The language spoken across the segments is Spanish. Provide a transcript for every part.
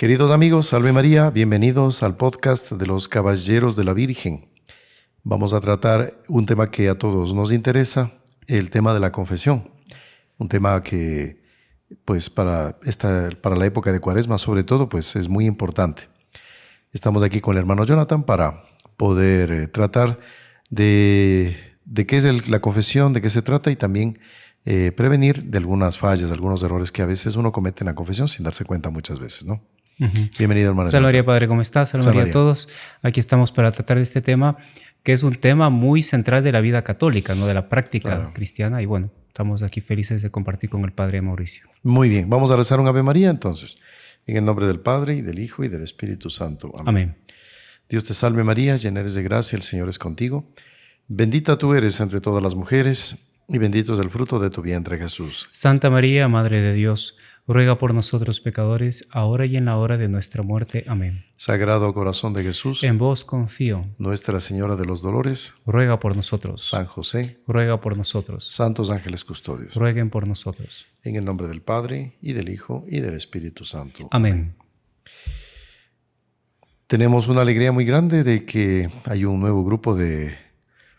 Queridos amigos, Salve María, bienvenidos al podcast de los Caballeros de la Virgen. Vamos a tratar un tema que a todos nos interesa, el tema de la confesión. Un tema que, pues, para la época de Cuaresma, sobre todo, pues, es muy importante. Estamos aquí con el hermano Jonathan para poder tratar de qué es la confesión, de qué se trata y también prevenir de algunas fallas, algunos errores que a veces uno comete en la confesión sin darse cuenta muchas veces, ¿no? Bienvenido, hermano. Salve María, Padre, ¿cómo estás? Salve María a todos. Aquí estamos para tratar de este tema, que es un tema muy central de la vida católica, ¿no? De la práctica cristiana. Y bueno, estamos aquí felices de compartir con el Padre Mauricio. Muy bien, vamos a rezar un Ave María entonces. En el nombre del Padre, y del Hijo, y del Espíritu Santo. Amén. Amén. Dios te salve María, llena eres de gracia, el Señor es contigo. Bendita tú eres entre todas las mujeres, y bendito es el fruto de tu vientre, Jesús. Santa María, Madre de Dios, ruega por nosotros pecadores, ahora y en la hora de nuestra muerte. Amén. Sagrado corazón de Jesús, en vos confío. Nuestra Señora de los Dolores, ruega por nosotros. San José, ruega por nosotros. santos ángeles custodios, rueguen por nosotros. En el nombre del Padre, y del Hijo, y del Espíritu Santo. Amén. Tenemos una alegría muy grande de que hay un nuevo grupo de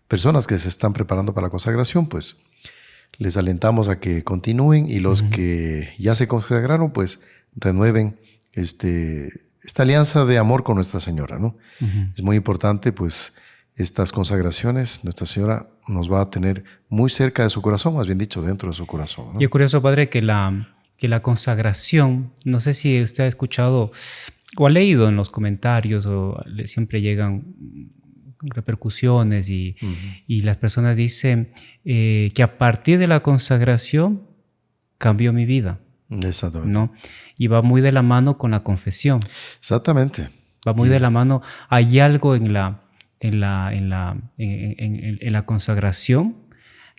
personas que se están preparando para la consagración, pues les alentamos a que continúen, y los que ya se consagraron, pues renueven esta alianza de amor con Nuestra Señora, ¿no? Es muy importante, pues, estas consagraciones. Nuestra Señora nos va a tener muy cerca de su corazón, más bien dicho, dentro de su corazón, ¿no? Y es curioso, Padre, que la consagración, no sé si usted ha escuchado o ha leído en los comentarios, o siempre llegan repercusiones y las personas dicen que a partir de la consagración cambió mi vida. Exactamente. ¿No? Y va muy de la mano con la confesión. Exactamente. Va muy de la mano. Hay algo en la consagración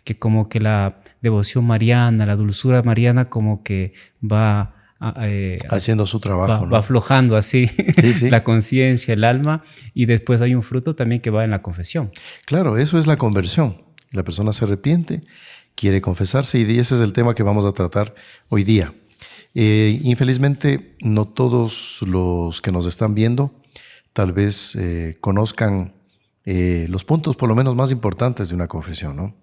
que, como que la devoción mariana, la dulzura mariana, como que va haciendo su trabajo, va aflojando así sí. la conciencia, el alma, y después hay un fruto también que va en la confesión. Claro, eso es la conversión. La persona se arrepiente, quiere confesarse, y ese es el tema que vamos a tratar hoy día. Infelizmente, no todos los que nos están viendo tal vez conozcan los puntos, por lo menos, más importantes de una confesión, ¿no?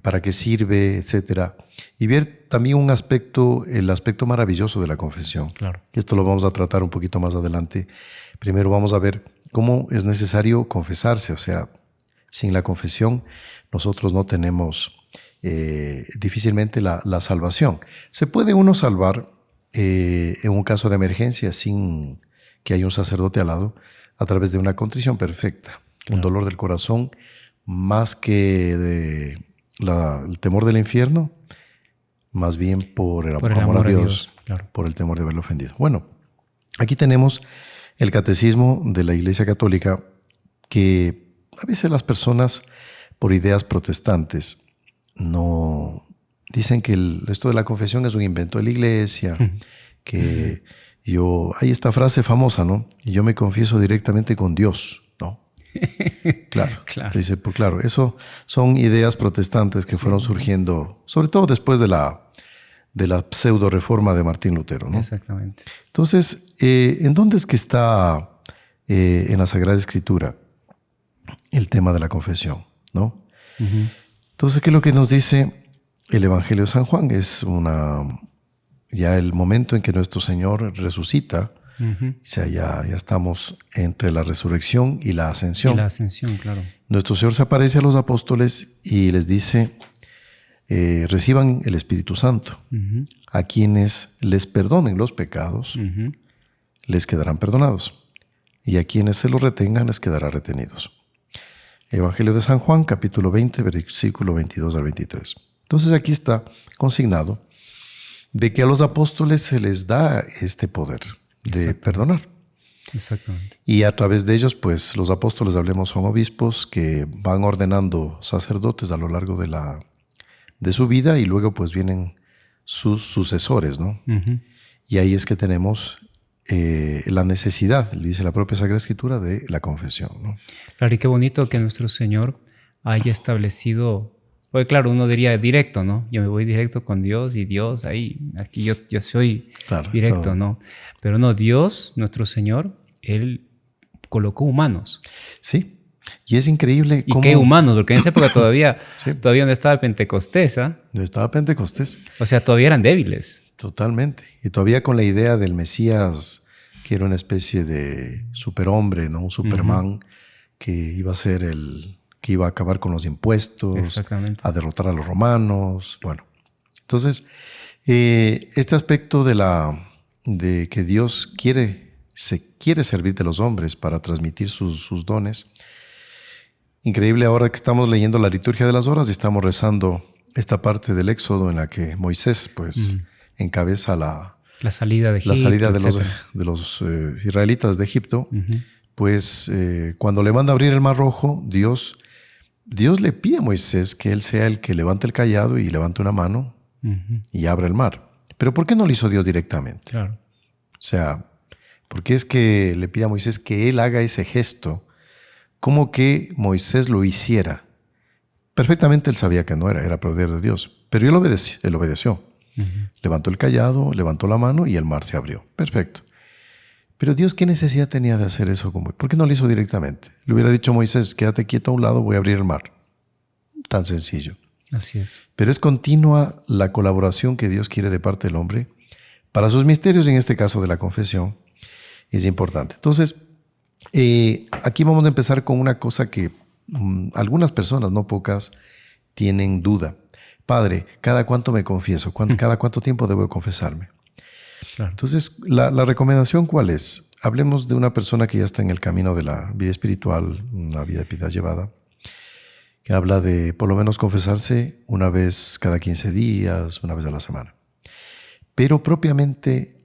Para qué sirve, etcétera. Y ver también el aspecto maravilloso de la confesión. Claro. Esto lo vamos a tratar un poquito más adelante. Primero vamos a ver cómo es necesario confesarse. O sea, sin la confesión nosotros no tenemos difícilmente la salvación. Se puede uno salvar en un caso de emergencia sin que haya un sacerdote al lado, a través de una contrición perfecta. Claro. Un dolor del corazón, más que el temor del infierno, más bien por el amor a Dios, claro. Por el temor de haberlo ofendido. Bueno, aquí tenemos el catecismo de la Iglesia Católica, que a veces las personas, por ideas protestantes, no dicen que esto de la confesión es un invento de la Iglesia, que hay esta frase famosa, ¿no? Y yo me confieso directamente con Dios, ¿no? Claro. Dice, pues claro, eso son ideas protestantes que fueron surgiendo, sobre todo después de la pseudo reforma de Martín Lutero, ¿no? Exactamente. Entonces, ¿en dónde es que está en la Sagrada Escritura el tema de la confesión, ¿no? Entonces, ¿qué es lo que nos dice el Evangelio de San Juan? Es ya el momento en que nuestro Señor resucita. O sea, ya estamos entre la resurrección y la ascensión. Y la ascensión, claro. Nuestro Señor se aparece a los apóstoles y les dice, reciban el Espíritu Santo. A quienes les perdonen los pecados, les quedarán perdonados. Y a quienes se los retengan, les quedará retenidos. Evangelio de San Juan, capítulo 20, versículo 22 al 23. Entonces aquí está consignado de que a los apóstoles se les da este poder de perdonar. Exactamente. Y a través de ellos, pues los apóstoles, hablemos, son obispos que van ordenando sacerdotes a lo largo de su vida, y luego pues vienen sus sucesores, ¿no? Y ahí es que tenemos la necesidad, dice la propia Sagrada Escritura, de la confesión, ¿no? Claro, y qué bonito que nuestro Señor haya establecido Porque claro, uno diría directo, ¿no? Yo me voy directo con Dios y Dios ahí, aquí yo soy directo, ¿no? Pero no, Dios, nuestro Señor, Él colocó humanos. Sí, y es increíble ¿Y cómo... qué humanos? Porque en esa época todavía Sí. no estaba el Pentecostés, ¿ah? No estaba Pentecostés. O sea, todavía eran débiles. Totalmente. Y todavía con la idea del Mesías, que era una especie de superhombre, ¿no? Un Superman, que iba a ser que iba a acabar con los impuestos, Exactamente. a derrotar a los romanos. Bueno, entonces, este aspecto de que Dios se quiere servir de los hombres para transmitir sus dones. Increíble ahora que estamos leyendo la liturgia de las horas y estamos rezando esta parte del Éxodo en la que Moisés, pues, encabeza la salida de Egipto, de los israelitas de Egipto. Pues cuando le manda a abrir el Mar Rojo, Dios le pide a Moisés que él sea el que levante el cayado y levante una mano y abra el mar. Pero ¿por qué no lo hizo Dios directamente? Claro. O sea, ¿por qué es que le pide a Moisés que él haga ese gesto? Como que Moisés lo hiciera. Perfectamente él sabía que no era poder de Dios, pero él obedeció. Levantó el cayado, levantó la mano y el mar se abrió. Perfecto. Pero Dios, ¿qué necesidad tenía de hacer eso? ¿Por qué no lo hizo directamente? Le hubiera dicho a Moisés, quédate quieto a un lado, voy a abrir el mar. Tan sencillo. Así es. Pero es continua la colaboración que Dios quiere de parte del hombre para sus misterios, en este caso de la confesión, es importante. Entonces, aquí vamos a empezar con una cosa que algunas personas, no pocas, tienen duda. Padre, ¿cada cuánto me confieso? ¿Cada cuánto tiempo debo confesarme? Claro. Entonces, la recomendación, ¿cuál es? Hablemos de una persona que ya está en el camino de la vida espiritual, una vida de piedad llevada, que habla de por lo menos confesarse una vez cada 15 días, una vez a la semana. Pero propiamente,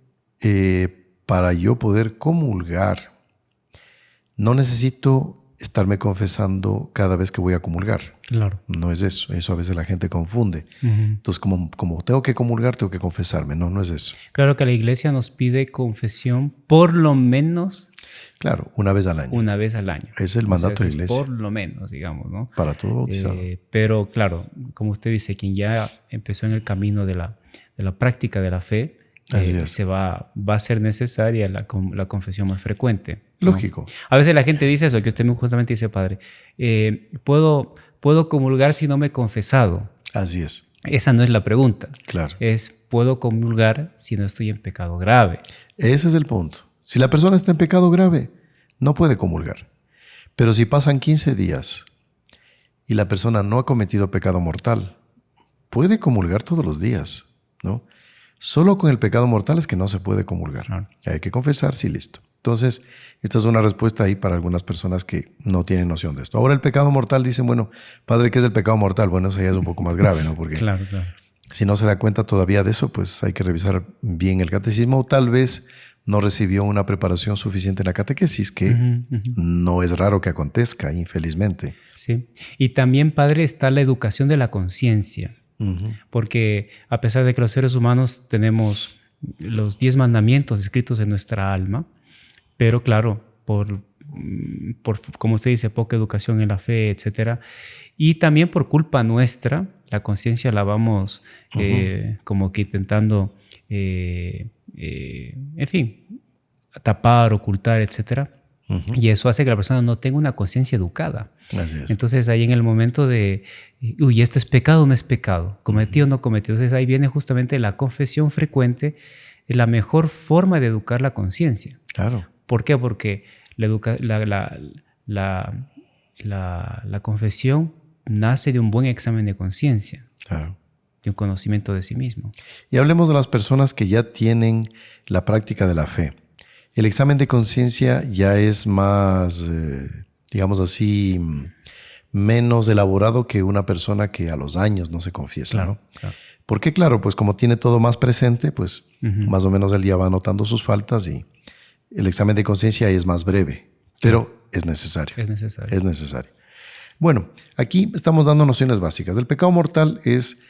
para yo poder comulgar, no necesito estarme confesando cada vez que voy a comulgar. Claro. No es eso. Eso a veces la gente confunde. Entonces, como tengo que comulgar, tengo que confesarme. No es eso. Claro que la iglesia nos pide confesión por lo menos... Claro, una vez al año. Una vez al año. Es el mandato de la iglesia. Por lo menos, digamos, ¿no? Para todo bautizado. Pero claro, como usted dice, quien ya empezó en el camino de la práctica de la fe, va a ser necesaria la confesión más frecuente, ¿no? Lógico. A veces la gente dice eso, que usted justamente dice, padre, ¿puedo comulgar si no me he confesado? Así es. Esa no es la pregunta. Claro. ¿Puedo comulgar si no estoy en pecado grave? Ese es el punto. Si la persona está en pecado grave, no puede comulgar. Pero si pasan 15 días y la persona no ha cometido pecado mortal, puede comulgar todos los días, ¿no? Solo con el pecado mortal es que no se puede comulgar. Claro. Hay que confesarse y listo. Entonces, esta es una respuesta ahí para algunas personas que no tienen noción de esto. Ahora el pecado mortal, dicen, bueno, padre, ¿qué es el pecado mortal? Bueno, eso ya es un poco más grave, ¿no? Porque Claro. si no se da cuenta todavía de eso, pues hay que revisar bien el catecismo. O tal vez no recibió una preparación suficiente en la catequesis, que no es raro que acontezca, infelizmente. Sí. Y también, padre, está la educación de la conciencia. Porque a pesar de que los seres humanos tenemos los 10 mandamientos escritos en nuestra alma, pero claro, por como usted dice, poca educación en la fe, etcétera, y también por culpa nuestra, la conciencia la vamos como que intentando, en fin, tapar, ocultar, etcétera. Y eso hace que la persona no tenga una conciencia educada. Así es. Entonces ahí en el momento de, ¿esto es pecado o no es pecado? ¿Cometido o no cometido? Entonces ahí viene justamente la confesión frecuente, la mejor forma de educar la conciencia. Claro. ¿Por qué? Porque la confesión nace de un buen examen de conciencia. Claro. De un conocimiento de sí mismo. Y hablemos de las personas que ya tienen la práctica de la fe. El examen de conciencia ya es más, digamos así, menos elaborado que una persona que a los años no se confiesa, Claro, ¿no? claro. Porque claro, pues como tiene todo más presente, pues más o menos el día va anotando sus faltas y el examen de conciencia es más breve, pero es necesario. Es necesario. Es necesario. Bueno, aquí estamos dando nociones básicas. El pecado mortal es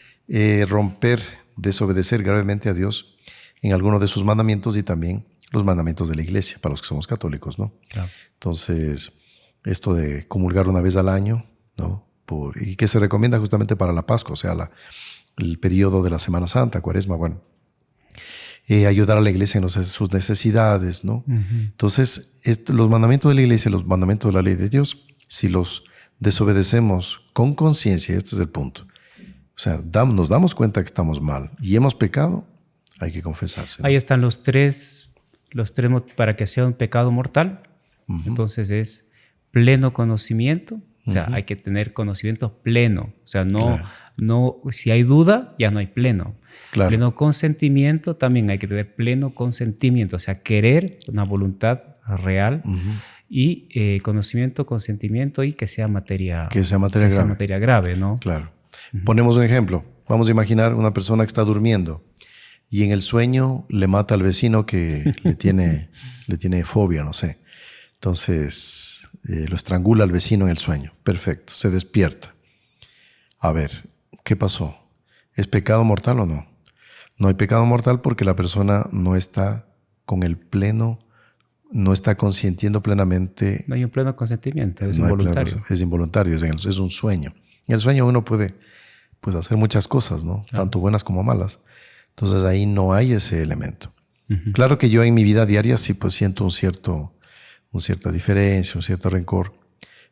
romper, desobedecer gravemente a Dios en alguno de sus mandamientos y también los mandamientos de la iglesia, para los que somos católicos, ¿no? Claro. Entonces, esto de comulgar una vez al año, ¿no? y que se recomienda justamente para la Pascua, o sea, el periodo de la Semana Santa, Cuaresma, bueno. Ayudar a la iglesia en sus necesidades, ¿no? Entonces, los mandamientos de la iglesia, los mandamientos de la ley de Dios, si los desobedecemos con conciencia, este es el punto. O sea, nos damos cuenta que estamos mal y hemos pecado, hay que confesarse, ¿no? Ahí están los tres para que sea un pecado mortal. Entonces es pleno conocimiento. O sea, hay que tener conocimiento pleno. O sea, no, si hay duda, ya no hay pleno. Claro. Pleno consentimiento, también hay que tener pleno consentimiento. O sea, querer una voluntad real y conocimiento, consentimiento y que sea materia grave, ¿no? Claro. Ponemos un ejemplo. Vamos a imaginar una persona que está durmiendo y en el sueño le mata al vecino que le tiene fobia, no sé. Entonces lo estrangula al vecino en el sueño. Perfecto, se despierta. A ver, ¿qué pasó? ¿Es pecado mortal o no? No hay pecado mortal porque la persona no está con el pleno, no está consintiendo plenamente. No hay un pleno consentimiento, es involuntario. Es involuntario, es un sueño. En el sueño uno puede hacer muchas cosas, ¿no? Claro. Tanto buenas como malas. Entonces ahí no hay ese elemento. Claro que yo en mi vida diaria sí pues siento una cierta diferencia, un cierto rencor.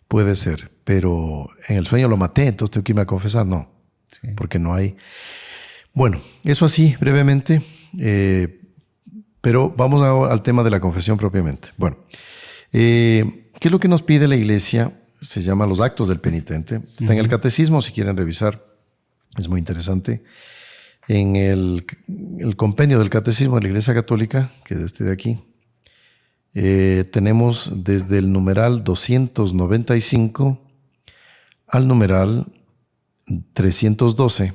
Puede ser, pero en el sueño lo maté, entonces tengo que irme a confesar. No, sí. Porque no hay. Bueno, eso así brevemente, pero vamos al tema de la confesión propiamente. Bueno, ¿qué es lo que nos pide la iglesia? Se llama los actos del penitente. Está en el catecismo, si quieren revisar, es muy interesante. En el compendio del catecismo de la Iglesia Católica, que es este de aquí, tenemos desde el numeral 295 al numeral 312,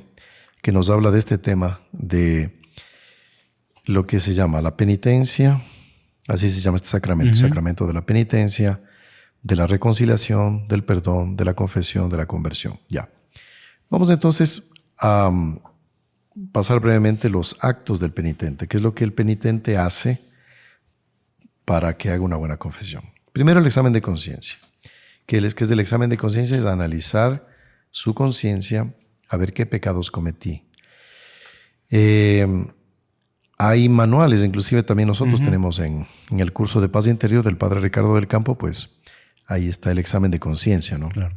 que nos habla de este tema de lo que se llama la penitencia, así se llama este sacramento, sacramento de la penitencia, de la reconciliación, del perdón, de la confesión, de la conversión. Ya. Vamos entonces a pasar brevemente los actos del penitente, qué es lo que el penitente hace para que haga una buena confesión. Primero el examen de conciencia. ¿Qué es el examen de conciencia? Es analizar su conciencia, a ver qué pecados cometí. Hay manuales, inclusive también nosotros tenemos en el curso de paz interior del Padre Ricardo del Campo, pues ahí está el examen de conciencia, ¿no? Claro.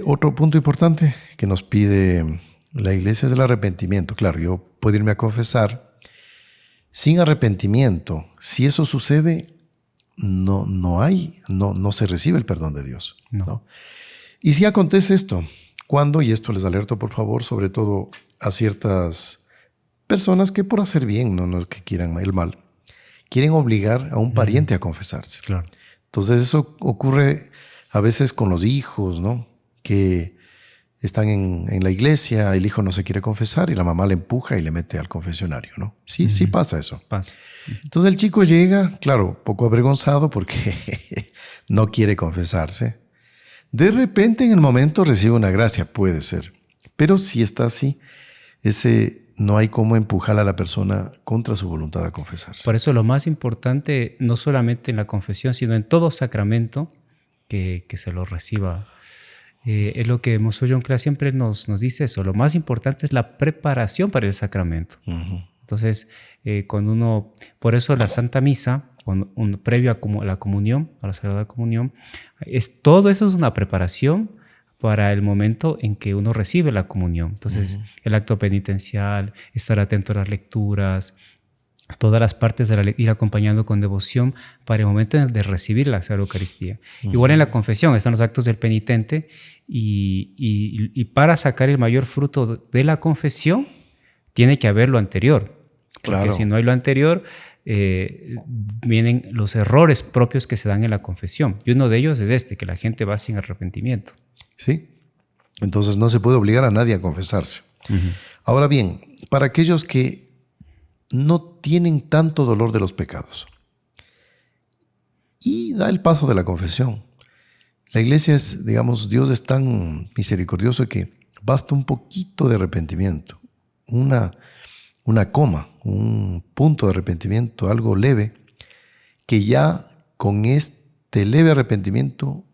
Otro punto importante que nos pide la iglesia es el arrepentimiento. Claro, yo puedo irme a confesar sin arrepentimiento. Si eso sucede, no se recibe el perdón de Dios. ¿No? Y si acontece esto, ¿cuándo? Y esto les alerto, por favor, sobre todo a ciertas personas que por hacer bien, no es que quieran el mal, quieren obligar a un pariente a confesarse. Claro. Entonces eso ocurre a veces con los hijos, ¿no? Que están en la iglesia, el hijo no se quiere confesar y la mamá le empuja y le mete al confesionario, ¿no? Sí, sí pasa eso. Pasa. Entonces el chico llega, claro, poco avergonzado porque no quiere confesarse. De repente en el momento recibe una gracia, puede ser. Pero si está así, no hay cómo empujar a la persona contra su voluntad a confesarse. Por eso lo más importante, no solamente en la confesión, sino en todo sacramento, que se lo reciba. Es lo que Monseñor John Clare siempre nos dice eso. Lo más importante es la preparación para el sacramento. Entonces, por eso la Santa Misa, previo a la comunión, a la Sagrada Comunión, todo eso es una preparación para el momento en que uno recibe la comunión. Entonces, el acto penitencial, estar atento a las lecturas, todas las partes de ir acompañando con devoción para el momento de recibir la Sagrada Eucaristía. Igual en la confesión están los actos del penitente y para sacar el mayor fruto de la confesión tiene que haber lo anterior. Claro. Porque si no hay lo anterior, vienen los errores propios que se dan en la confesión. Y uno de ellos es que la gente va sin arrepentimiento. Sí. Entonces no se puede obligar a nadie a confesarse. Ahora bien, para aquellos que no tienen tanto dolor de los pecados y da el paso de la confesión. La iglesia Dios es tan misericordioso que basta un poquito de arrepentimiento, una coma, un punto de arrepentimiento, algo leve, que ya con este leve arrepentimiento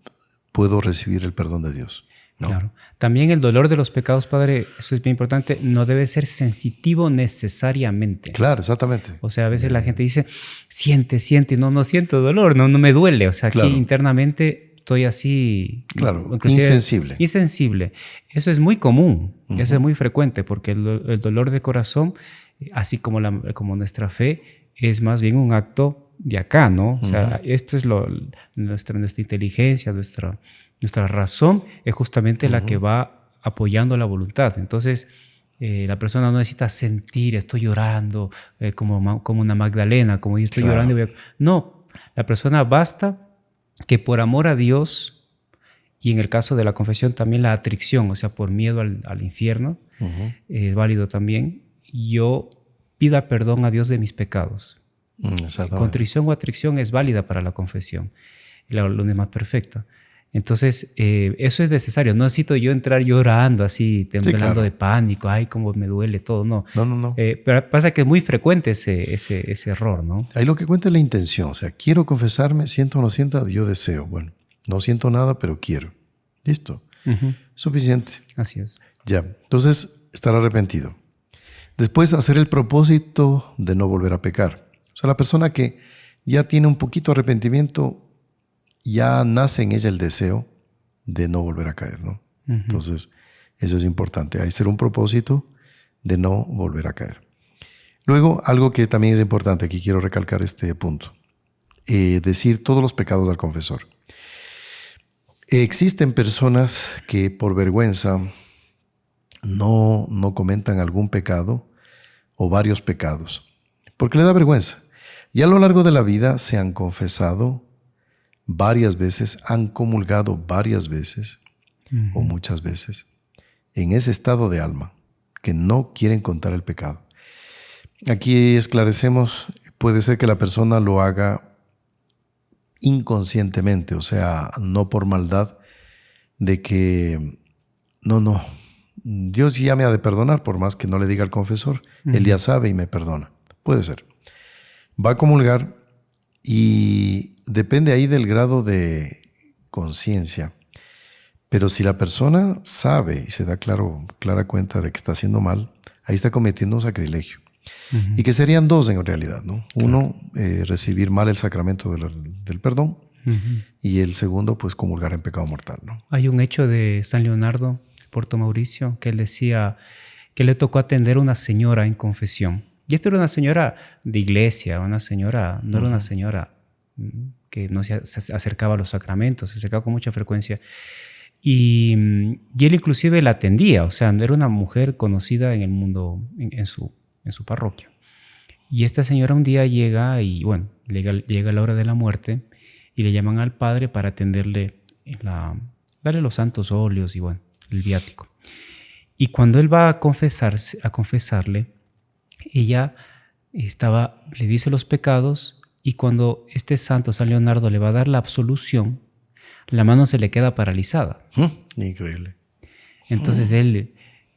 puedo recibir el perdón de Dios. ¿no? Claro. También el dolor de los pecados, Padre, eso es bien importante, no debe ser sensitivo necesariamente. Claro, exactamente. O sea, a veces la gente dice, siente, y no siento dolor, no me duele. O sea, Claro. aquí internamente estoy así. Claro, inclusive insensible. Insensible. Eso es muy común, eso es muy frecuente, porque el dolor de corazón, así como, como nuestra fe, es más bien un acto de acá, ¿no? O sea, esto es nuestra inteligencia, nuestra razón es justamente la que va apoyando la voluntad. Entonces, la persona no necesita sentir, estoy llorando como una Magdalena, como dice, estoy llorando. No, la persona basta que por amor a Dios, y en el caso de la confesión también la atricción, o sea, por miedo al infierno, es válido también, yo pida perdón a Dios de mis pecados. Contrición o atricción es válida para la confesión, la más perfecta. Entonces, eso es necesario. No necesito yo entrar llorando así, temblando de pánico, ay, cómo me duele todo, no. No. Pero pasa que es muy frecuente ese error, ¿no? Ahí lo que cuenta es la intención. O sea, quiero confesarme, siento o no sienta, yo deseo. Bueno, no siento nada, pero quiero. Listo. Suficiente. Así es. Ya. Entonces, estar arrepentido. Después, hacer el propósito de no volver a pecar. O sea, la persona que ya tiene un poquito de arrepentimiento, ya nace en ella el deseo de no volver a caer, ¿no? Entonces, eso es importante. Hay que hacer un propósito de no volver a caer. Luego, algo que también es importante, aquí quiero recalcar este punto. Decir todos los pecados al confesor. Existen personas que por vergüenza no comentan algún pecado o varios pecados, porque le da vergüenza. Y a lo largo de la vida se han confesado varias veces, han comulgado varias veces o muchas veces en ese estado de alma que no quieren contar el pecado. Aquí esclarecemos, puede ser que la persona lo haga inconscientemente, o sea, no por maldad, de que no, Dios ya me ha de perdonar por más que no le diga al confesor, Él ya sabe y me perdona. Puede ser. Va a comulgar y depende ahí del grado de conciencia. Pero si la persona sabe y se da clara cuenta de que está haciendo mal, ahí está cometiendo un sacrilegio. Y que serían dos en realidad, ¿no? Uno, recibir mal el sacramento del perdón, y el segundo, pues comulgar en pecado mortal, ¿no? Hay un hecho de San Leonardo, Porto Mauricio, que él decía que le tocó atender a una señora en confesión. Y esta era una señora de iglesia, una señora, no era una señora que no se acercaba a los sacramentos, se acercaba con mucha frecuencia. Y él inclusive la atendía, o sea, era una mujer conocida en el mundo, en su parroquia. Y esta señora un día llega y, bueno, llega la hora de la muerte y le llaman al padre para atenderle, darle los santos óleos y, bueno, el viático. Y cuando él va a confesarle, ella le dice los pecados, y cuando este santo San Leonardo le va a dar la absolución, la mano se le queda paralizada. Increíble. Entonces él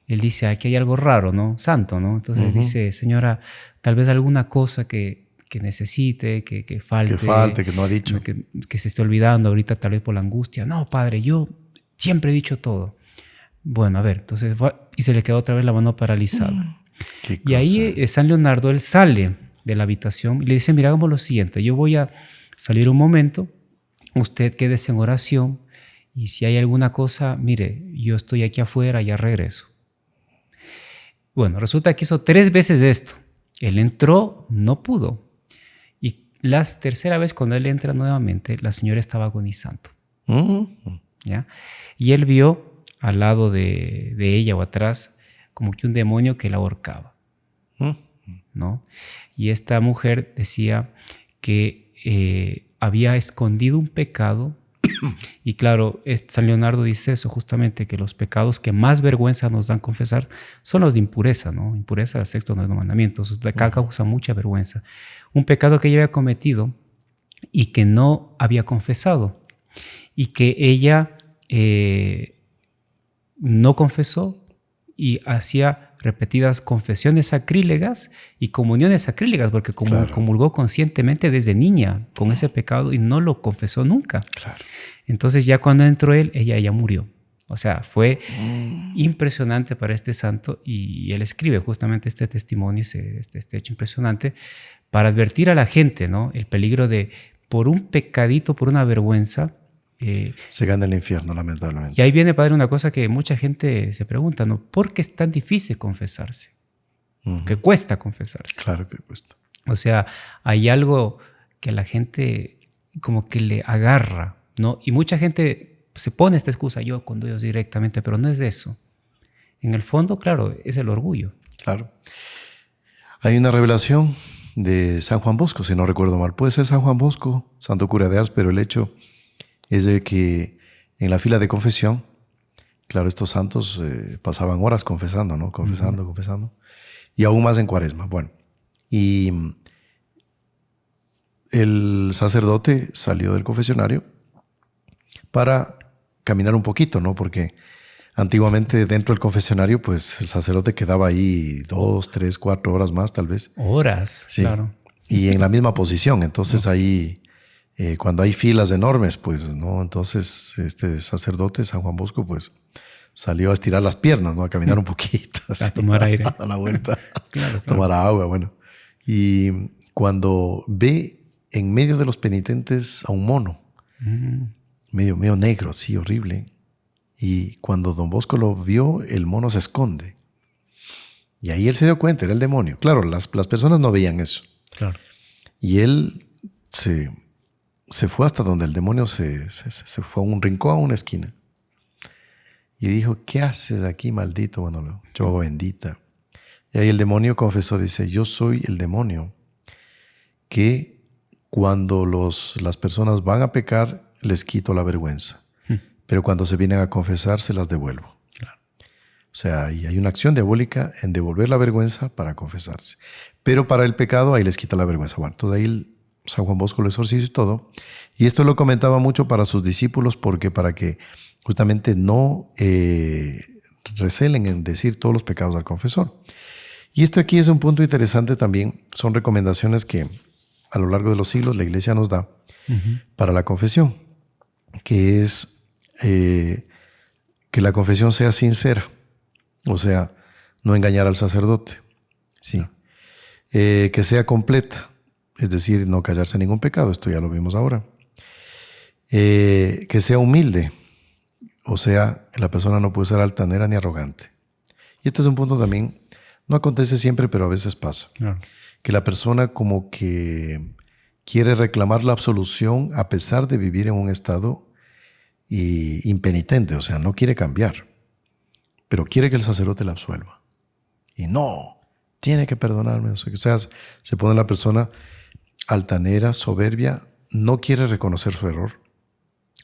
dice, aquí hay algo raro, ¿no? Santo, ¿no? Entonces dice, señora, tal vez alguna cosa que necesite, que falte. Que no ha dicho. Que se esté olvidando ahorita tal vez por la angustia. No, padre, yo siempre he dicho todo. Bueno, a ver, entonces y se le quedó otra vez la mano paralizada. Y ahí San Leonardo, él sale de la habitación y le dice, mira, hagamos lo siguiente, yo voy a salir un momento, usted quédese en oración y si hay alguna cosa, mire, yo estoy aquí afuera, ya regreso. Bueno, resulta que hizo 3 veces esto. Él entró, no pudo. Y la tercera vez cuando él entra nuevamente, la señora estaba agonizando. ¿Ya? Y él vio al lado de ella o atrás como que un demonio que la ahorcaba, ¿no? Y esta mujer decía que había escondido un pecado. Y claro, San Leonardo dice eso justamente, que los pecados que más vergüenza nos dan confesar son los de impureza, ¿no? Impureza del sexto noveno mandamiento. De acá causa mucha vergüenza. Un pecado que ella había cometido y que no había confesado. Y que ella no confesó y hacía repetidas confesiones sacrílegas y comuniones sacrílegas, porque comulgó conscientemente desde niña con ese pecado y no lo confesó nunca. Claro. Entonces ya cuando entró él, ella ya murió. O sea, fue impresionante para este santo y él escribe justamente este testimonio, este hecho impresionante, para advertir a la gente, ¿no? El peligro de, por un pecadito, por una vergüenza. Se gana el infierno, lamentablemente. Y ahí viene, padre, una cosa que mucha gente se pregunta, ¿no? ¿Por qué es tan difícil confesarse? ¿Qué cuesta confesarse? Claro que cuesta. O sea, hay algo que a la gente como que le agarra, ¿no? Y mucha gente se pone esta excusa, yo con Dios directamente, pero no es de eso. En el fondo, claro, es el orgullo. Claro. Hay una revelación de San Juan Bosco, si no recuerdo mal. Puede ser San Juan Bosco, Santo Cura de Ars, pero el hecho es de que en la fila de confesión, claro, estos santos pasaban horas confesando, ¿no? Confesando, confesando. Y aún más en Cuaresma. Bueno, y el sacerdote salió del confesionario para caminar un poquito, ¿no? Porque antiguamente dentro del confesionario, pues el sacerdote quedaba ahí 2, 3, 4 horas más, tal vez. Horas, Sí. claro. Y en la misma posición. Entonces ahí, cuando hay filas enormes, pues, ¿no? Entonces este sacerdote, San Juan Bosco, pues salió a estirar las piernas, ¿no? A caminar un poquito. A Así, tomar aire. a la vuelta. Claro. Tomar agua, bueno. Y cuando ve en medio de los penitentes a un mono, medio negro, así, horrible. Y cuando don Bosco lo vio, el mono se esconde. Y ahí él se dio cuenta, era el demonio. Claro, las personas no veían eso. Claro. Y él se fue hasta donde el demonio se fue a un rincón, a una esquina. Y dijo, ¿qué haces aquí, maldito? Bueno, lo echó agua bendita. Y ahí el demonio confesó, dice, yo soy el demonio que cuando las personas van a pecar, les quito la vergüenza. Pero cuando se vienen a confesar, se las devuelvo. Claro. O sea, y hay una acción diabólica en devolver la vergüenza para confesarse. Pero para el pecado, ahí les quita la vergüenza. Bueno, entonces ahí San Juan Bosco lo exorcizó y todo. Y esto lo comentaba mucho para sus discípulos, porque para que justamente no recelen en decir todos los pecados al confesor. Y esto aquí es un punto interesante también. Son recomendaciones que a lo largo de los siglos la Iglesia nos da para la confesión, que es que la confesión sea sincera, o sea, no engañar al sacerdote, sí, que sea completa, es decir, no callarse ningún pecado, esto ya lo vimos ahora, que sea humilde, o sea, la persona no puede ser altanera ni arrogante. Y este es un punto también, no acontece siempre, pero a veces pasa, Claro. que la persona como que quiere reclamar la absolución a pesar de vivir en un estado impenitente, o sea, no quiere cambiar, pero quiere que el sacerdote la absuelva. Y no, tiene que perdonarme. O sea, se pone la persona altanera, soberbia, no quiere reconocer su error,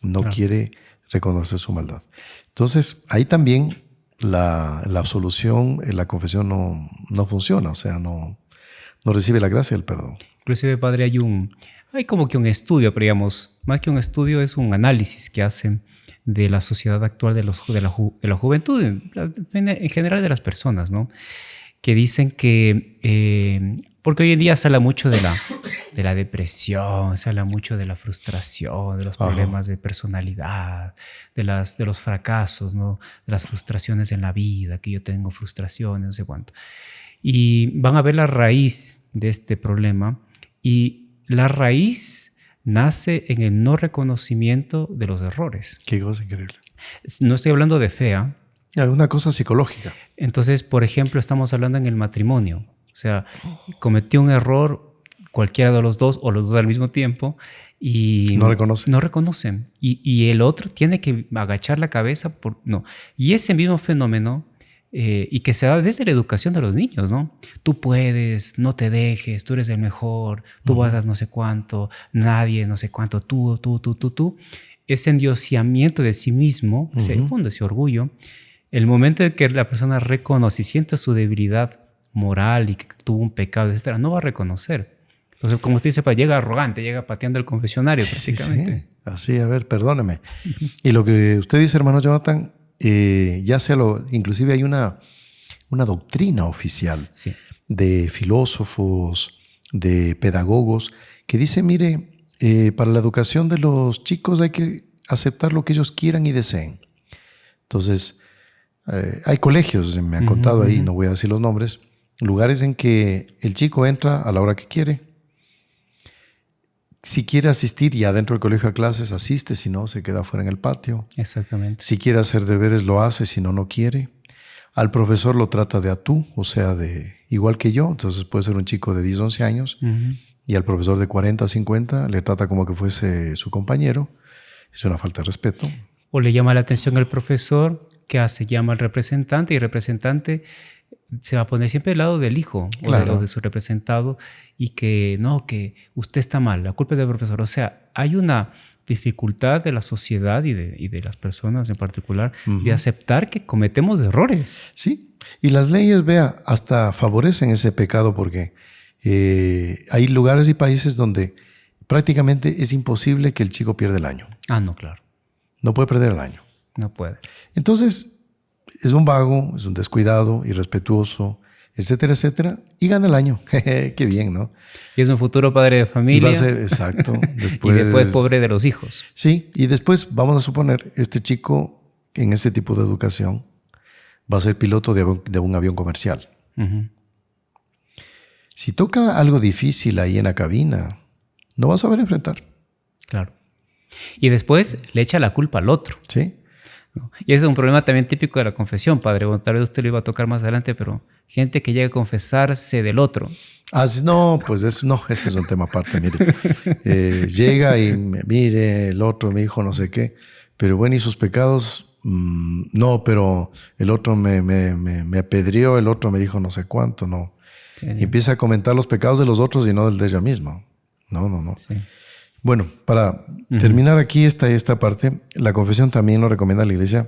no quiere reconocer su maldad. Entonces, ahí también la absolución, la confesión no funciona, o sea, no recibe la gracia del perdón. Inclusive, padre, hay como que un estudio, pero digamos, más que un estudio es un análisis que hacen de la sociedad actual, de la juventud, en general de las personas, ¿no? Que dicen que, porque hoy en día se habla mucho de la depresión, se habla mucho de la frustración, de los problemas de personalidad, de los fracasos, ¿no? De las frustraciones en la vida, que yo tengo frustraciones, no sé cuánto. Y van a ver la raíz de este problema, y la raíz nace en el no reconocimiento de los errores. Qué cosa increíble. No estoy hablando de fe, ¿eh? Hay una cosa psicológica. Entonces, por ejemplo, estamos hablando en el matrimonio. O sea, cometió un error cualquiera de los dos o los dos al mismo tiempo y no reconocen. Y el otro tiene que agachar la cabeza. No. Y ese mismo fenómeno, y que se da desde la educación de los niños, ¿no? Tú puedes, no te dejes, tú eres el mejor, tú vas a no sé cuánto, nadie, no sé cuánto, tú. Ese endiosamiento de sí mismo, ese fondo, ese orgullo, el momento en que la persona reconoce y siente su debilidad moral y que tuvo un pecado, etc., no va a reconocer. Entonces, como usted dice, llega arrogante, llega pateando el confesionario prácticamente. Sí. Así, a ver, perdóneme. Y lo que usted dice, hermano Jonathan, inclusive hay una doctrina oficial de filósofos, de pedagogos, que dice, mire, para la educación de los chicos hay que aceptar lo que ellos quieran y deseen, Entonces, hay colegios, me han contado ahí, no voy a decir los nombres, lugares en que el chico entra a la hora que quiere. Si quiere asistir ya dentro del colegio a clases, asiste, si no, se queda fuera en el patio. Exactamente. Si quiere hacer deberes, lo hace, si no, no quiere. Al profesor lo trata de a tú, o sea, de igual que yo. Entonces puede ser un chico de 10, 11 años y al profesor de 40, 50 le trata como que fuese su compañero. Es una falta de respeto. O le llama la atención al profesor, ¿qué hace? Llama al representante y el representante se va a poner siempre del lado del hijo Claro. o de su representado y que no, que usted está mal, la culpa es del profesor. O sea, hay una dificultad de la sociedad y de las personas en particular de aceptar que cometemos errores. Sí, y las leyes, vea, hasta favorecen ese pecado porque hay lugares y países donde prácticamente es imposible que el chico pierda el año. Ah, no, claro. No puede perder el año. No puede. Entonces, es un vago, es un descuidado, irrespetuoso, etcétera, etcétera, y gana el año. Qué bien, ¿no? Y es un futuro padre de familia. Y va a ser, exacto. Después, y después pobre de los hijos. Sí, y después vamos a suponer, este chico en ese tipo de educación va a ser piloto de un avión comercial. Si toca algo difícil ahí en la cabina, no va a saber enfrentar. Claro. Y después le echa la culpa al otro. Sí. ¿No? Y ese es un problema también típico de la confesión, padre. Bueno, tal vez usted lo iba a tocar más adelante, pero gente que llega a confesarse del otro. No, pues ese es un tema aparte. Mire, llega y mire, el otro me dijo no sé qué, pero bueno, y sus pecados, no, pero el otro me apedreó, el otro me dijo no sé cuánto, no. Sí. Y empieza a comentar los pecados de los otros y no del de ella misma. No. Sí. Bueno, para terminar aquí esta parte, la confesión también nos recomienda a la iglesia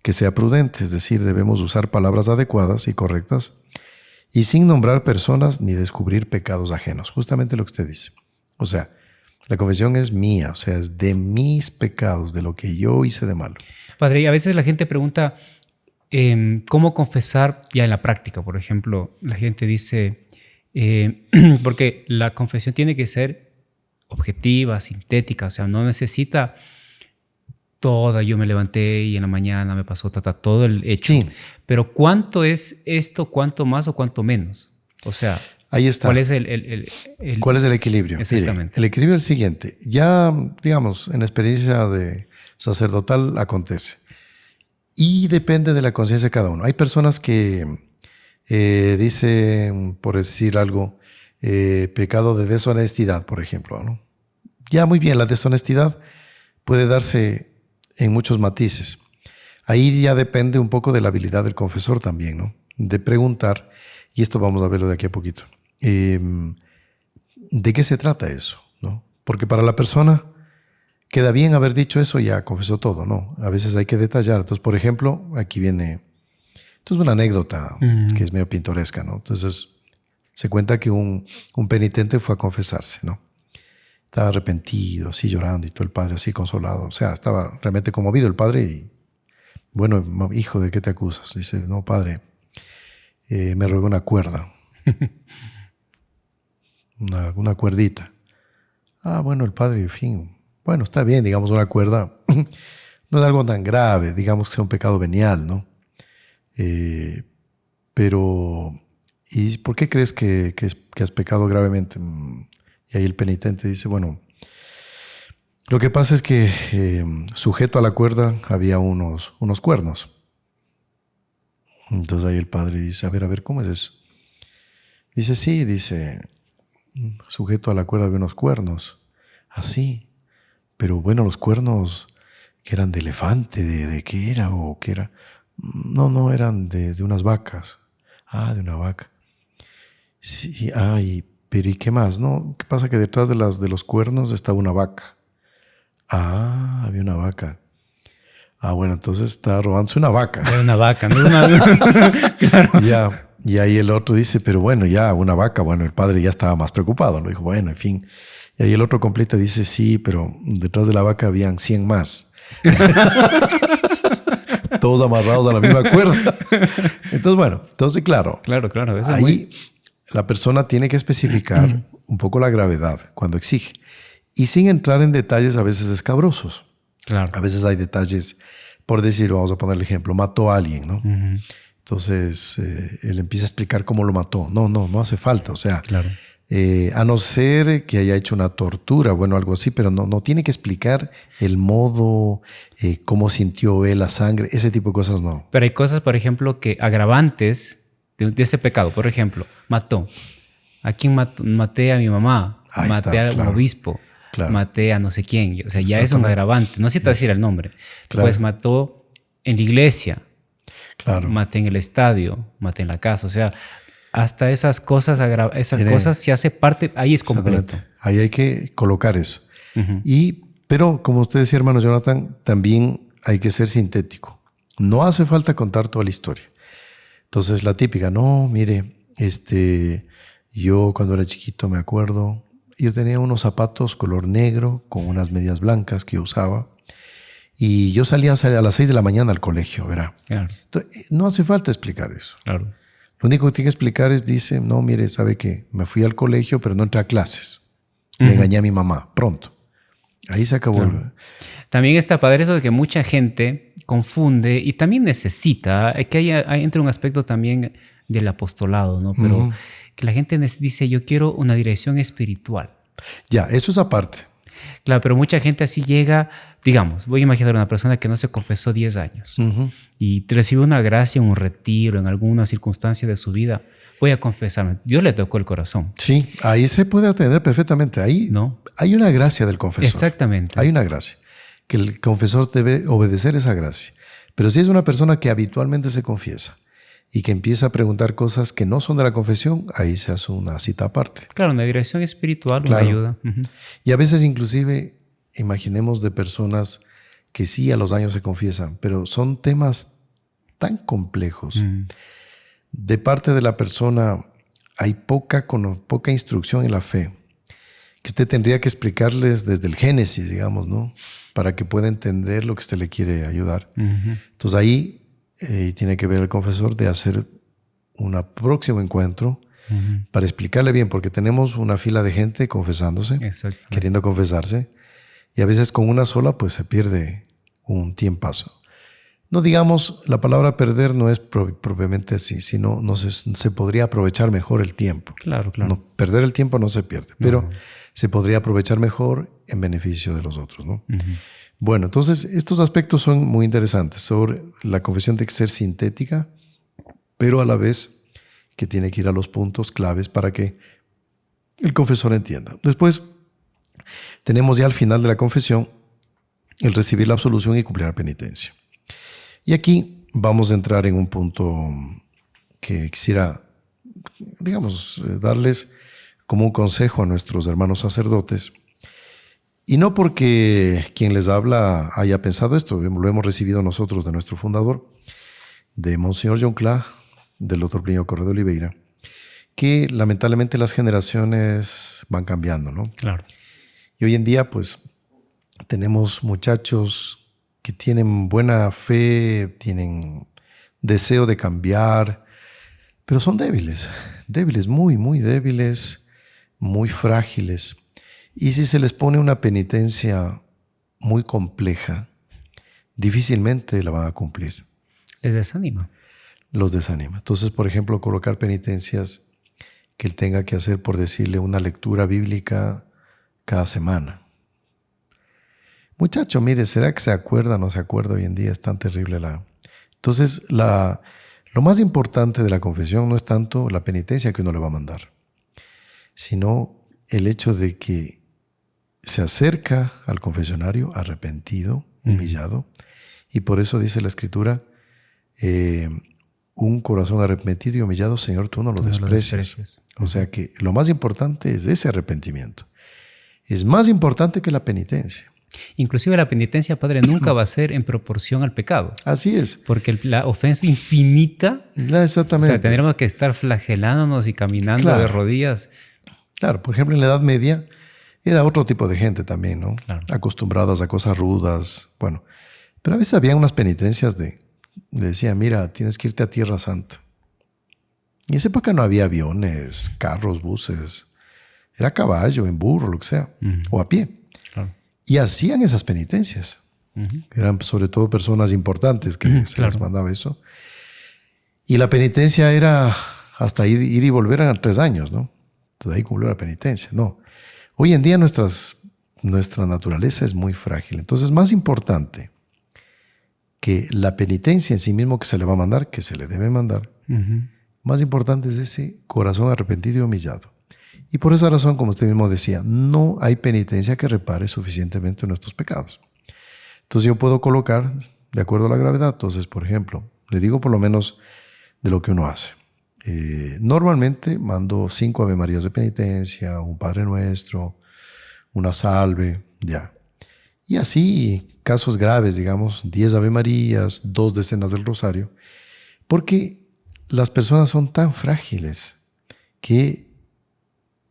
que sea prudente, es decir, debemos usar palabras adecuadas y correctas y sin nombrar personas ni descubrir pecados ajenos, justamente lo que usted dice. O sea, la confesión es mía, o sea, es de mis pecados, de lo que yo hice de malo. Padre, y a veces la gente pregunta cómo confesar ya en la práctica. Por ejemplo, la gente dice, porque la confesión tiene que ser objetiva, sintética, o sea, no necesita toda, yo me levanté y en la mañana me pasó todo el hecho. Sí. Pero ¿cuánto es esto? ¿Cuánto más o cuánto menos? O sea, ahí está. ¿cuál es ¿Cuál es el equilibrio? Exactamente. Mire, el equilibrio es el siguiente. Ya, digamos, en la experiencia de sacerdotal acontece. Y depende de la conciencia de cada uno. Hay personas que dicen, por decir algo, pecado de deshonestidad, por ejemplo, ¿no? Ya muy bien, la deshonestidad puede darse en muchos matices. Ahí ya depende un poco de la habilidad del confesor también, ¿no? De preguntar, y esto vamos a verlo de aquí a poquito, ¿de qué se trata eso? ¿No? Porque para la persona queda bien haber dicho eso, ya confesó todo, ¿no? A veces hay que detallar. Entonces, por ejemplo, aquí viene, esto es una anécdota que es medio pintoresca, ¿no? Entonces, se cuenta que un penitente fue a confesarse, ¿no? Estaba arrepentido, así llorando, y todo el padre así consolado. O sea, estaba realmente conmovido el padre y, bueno, hijo, ¿de qué te acusas? Dice, no, padre, me robé una cuerda. una cuerdita. Ah, bueno, el padre, en fin, bueno, está bien, digamos, una cuerda no es algo tan grave, digamos que sea un pecado venial, ¿no? Pero, ¿y por qué crees que has pecado gravemente? Y ahí el penitente dice, bueno, lo que pasa es que sujeto a la cuerda había unos cuernos. Entonces ahí el padre dice, a ver, ¿cómo es eso? Dice, sí, dice, sujeto a la cuerda había unos cuernos. Así. Pero bueno, los cuernos que eran de elefante, ¿de qué era o qué era? No, eran de unas vacas. Ah, de una vaca. Sí, pero ¿y qué más? ¿No? ¿Qué pasa? Que detrás de los cuernos estaba una vaca. Ah, había una vaca. Ah, bueno, entonces está robándose una vaca. Era una vaca, ¿no? Claro. Ya, y ahí el otro dice, pero bueno, ya, una vaca. Bueno, el padre ya estaba más preocupado. Lo dijo, bueno, en fin. Y ahí el otro completa dice, sí, pero detrás de la vaca habían 100 más. Todos amarrados a la misma cuerda. Entonces, bueno, claro. Claro. Ahí la persona tiene que especificar un poco la gravedad cuando exige. Y sin entrar en detalles a veces escabrosos. Claro. A veces hay detalles por decir, vamos a poner el ejemplo, mató a alguien, ¿no? Ujú. Entonces, él empieza a explicar cómo lo mató. No hace falta. O sea, Claro. a no ser que haya hecho una tortura, bueno, algo así, pero no tiene que explicar el modo, cómo sintió él la sangre, ese tipo de cosas no. Pero hay cosas, por ejemplo, que agravantes de ese pecado. Por ejemplo, mató. ¿A quién maté? A mi mamá. Ahí Maté está, a un claro. obispo. Claro. Maté a no sé quién. O sea, ya es un Exactamente. agravante. No necesito decir el nombre. Claro. Pues mató en la iglesia. Claro. Maté en el estadio. Maté en la casa. O sea, hasta esas cosas, Tiene- cosas se hace parte. Ahí es completo. Exactamente. Ahí hay que colocar eso. Ujú. Pero como usted decía, hermano Jonathan, también hay que ser sintético. No hace falta contar toda la historia. Entonces la típica, no, mire, yo cuando era chiquito me acuerdo, yo tenía unos zapatos color negro con unas medias blancas que yo usaba y yo salía a las 6 de la mañana al colegio, ¿verdad? Claro, Entonces, no hace falta explicar eso. claro. Lo único que tiene que explicar es, dice, no, mire, sabe que me fui al colegio pero no entré a clases. Le engañé a mi mamá, pronto. Ahí se acabó. Claro. También está padre eso de que mucha gente confunde y también necesita que entre un aspecto también del apostolado, ¿no? Pero que la gente dice, yo quiero una dirección espiritual. Ya, eso es aparte. Claro, pero mucha gente así llega, digamos, voy a imaginar una persona que no se confesó 10 años y recibe una gracia en un retiro, en alguna circunstancia de su vida. Voy a confesarme. Dios le tocó el corazón. Sí, ahí se puede atender perfectamente. Ahí ¿No? hay una gracia del confesor. Exactamente. Hay una gracia. Que el confesor debe obedecer esa gracia. Pero si es una persona que habitualmente se confiesa y que empieza a preguntar cosas que no son de la confesión, ahí se hace una cita aparte. Claro, una dirección espiritual, Claro. una ayuda. Ujú. Y a veces inclusive imaginemos de personas que sí a los años se confiesan, pero son temas tan complejos. De parte de la persona hay poca instrucción en la fe, que usted tendría que explicarles desde el Génesis, digamos, ¿no? Para que pueda entender lo que usted le quiere ayudar. Entonces ahí tiene que ver el confesor de hacer un próximo encuentro para explicarle bien, porque tenemos una fila de gente confesándose, queriendo confesarse, y a veces con una sola pues se pierde un tiempazo. No digamos, la palabra perder no es propiamente así, sino se podría aprovechar mejor el tiempo. Claro, claro. No, perder el tiempo no se pierde, pero se podría aprovechar mejor en beneficio de los otros, ¿no? Bueno, entonces estos aspectos son muy interesantes sobre la confesión de que ser sintética, pero a la vez que tiene que ir a los puntos claves para que el confesor entienda. Después tenemos ya al final de la confesión el recibir la absolución y cumplir la penitencia. Y aquí vamos a entrar en un punto que quisiera, digamos, darles como un consejo a nuestros hermanos sacerdotes. Y no porque quien les habla haya pensado esto, lo hemos recibido nosotros de nuestro fundador, de Monseñor John Cla, del Dr. Plinio Correa de Oliveira, que lamentablemente las generaciones van cambiando, ¿no? Claro. Y hoy en día, pues, tenemos muchachos que tienen buena fe, tienen deseo de cambiar, pero son débiles, muy, muy débiles, muy frágiles. Y si se les pone una penitencia muy compleja, difícilmente la van a cumplir. Les desanima. Los desanima. Entonces, por ejemplo, colocar penitencias que él tenga que hacer por decirle una lectura bíblica cada semana. Muchacho, mire, ¿será que se acuerda o no se acuerda hoy en día? Es tan terrible Entonces, lo más importante de la confesión no es tanto la penitencia que uno le va a mandar, sino el hecho de que se acerca al confesionario arrepentido, humillado, y por eso dice la Escritura, un corazón arrepentido y humillado, Señor, tú no lo desprecias. O sea que lo más importante es ese arrepentimiento. Es más importante que la penitencia. Inclusive la penitencia, Padre, nunca va a ser en proporción al pecado. Así es. Porque la ofensa infinita, exactamente. O sea, tendremos que estar flagelándonos y caminando de rodillas. Claro, por ejemplo, en la Edad Media era otro tipo de gente también, ¿no? Claro. Acostumbradas a cosas rudas. Bueno, pero a veces había unas penitencias decía, mira, tienes que irte a Tierra Santa. Y en esa época no había aviones, carros, buses. Era a caballo, en burro, lo que sea. O a pie. Claro. Y hacían esas penitencias. Eran sobre todo personas importantes que se les mandaba eso. Y la penitencia era hasta ir y volver a 3 años, ¿no? Entonces ahí cumplió la penitencia. No. Hoy en día nuestra naturaleza es muy frágil. Entonces es más importante que la penitencia en sí mismo que se le va a mandar, que se le debe mandar. Más importante es ese corazón arrepentido y humillado. Y por esa razón, como usted mismo decía, no hay penitencia que repare suficientemente nuestros pecados. Entonces yo puedo colocar de acuerdo a la gravedad. Entonces, por ejemplo, le digo por lo menos de lo que uno hace. Normalmente mando 5 Ave Marías de penitencia, un Padre Nuestro, una salve, ya. Y así, casos graves, digamos, 10 Ave Marías, 2 decenas del rosario, porque las personas son tan frágiles que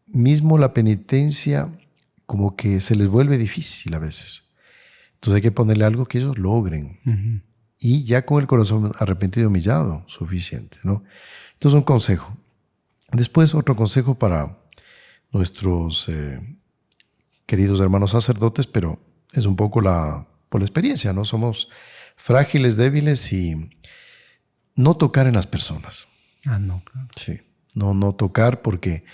mismo la penitencia como que se les vuelve difícil a veces. Entonces hay que ponerle algo que ellos logren. Y ya con el corazón arrepentido y humillado, suficiente, ¿no? Entonces un consejo. Después otro consejo para nuestros queridos hermanos sacerdotes, pero es un poco por la experiencia, ¿no? Somos frágiles, débiles y no tocar en las personas. No, claro. Sí, no tocar porque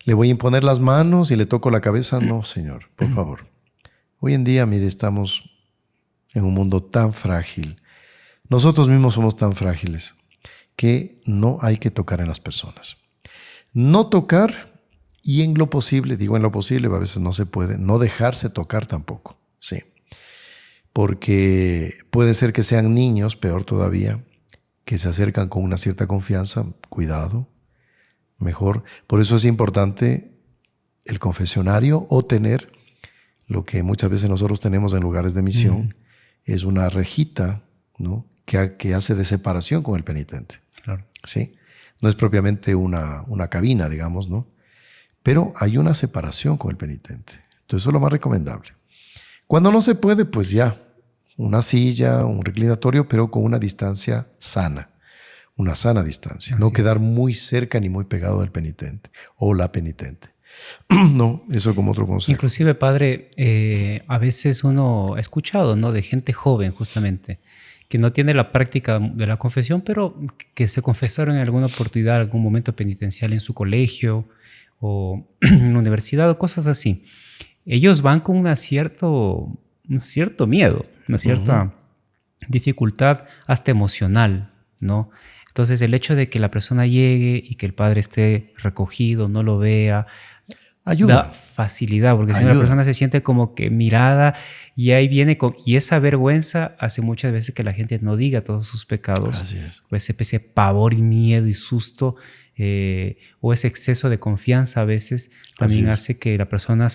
le voy a imponer las manos y le toco la cabeza. No, Señor, por favor. Hoy en día, mire, estamos en un mundo tan frágil. Nosotros mismos somos tan frágiles que no hay que tocar en las personas. No tocar y en lo posible, digo en lo posible, a veces no se puede, no dejarse tocar tampoco, sí. Porque puede ser que sean niños, peor todavía, que se acercan con una cierta confianza. Cuidado, mejor. Por eso es importante el confesionario o tener lo que muchas veces nosotros tenemos en lugares de misión, es una rejita, ¿no? que hace de separación con el penitente. Claro. ¿Sí? No es propiamente una cabina, digamos, ¿no? Pero hay una separación con el penitente. Entonces eso es lo más recomendable. Cuando no se puede, pues ya, una silla, un reclinatorio, pero con una distancia sana, una sana distancia. Así no es. Quedar muy cerca ni muy pegado del penitente o la penitente. No, eso como otro consejo. Inclusive, padre, a veces uno ha escuchado, ¿no? De gente joven, justamente, que no tiene la práctica de la confesión, pero que se confesaron en alguna oportunidad, algún momento penitencial en su colegio o en la universidad o cosas así. Ellos van con un cierto miedo, una cierta dificultad hasta emocional, ¿no? Entonces, el hecho de que la persona llegue y que el padre esté recogido, no lo vea, ayuda. Da facilidad, porque si no la persona se siente como que mirada y ahí viene y esa vergüenza hace muchas veces que la gente no diga todos sus pecados. Así es. O ese pavor y miedo y susto o ese exceso de confianza a veces también hace que la persona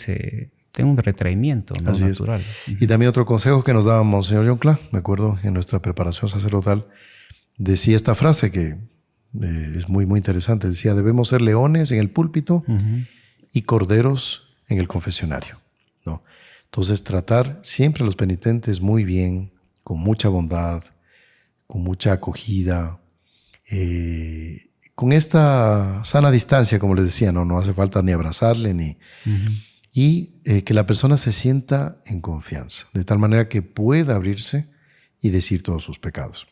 tenga un retraimiento, ¿no? Así natural. Es. Y también otro consejo que nos daba Monseñor John Cla, me acuerdo en nuestra preparación sacerdotal, decía esta frase que es muy, muy interesante. Decía, debemos ser leones en el púlpito y corderos en el confesionario, ¿no? Entonces tratar siempre a los penitentes muy bien, con mucha bondad, con mucha acogida, con esta sana distancia, como les decía, no hace falta ni abrazarle ni... Y que la persona se sienta en confianza, de tal manera que pueda abrirse y decir todos sus pecados.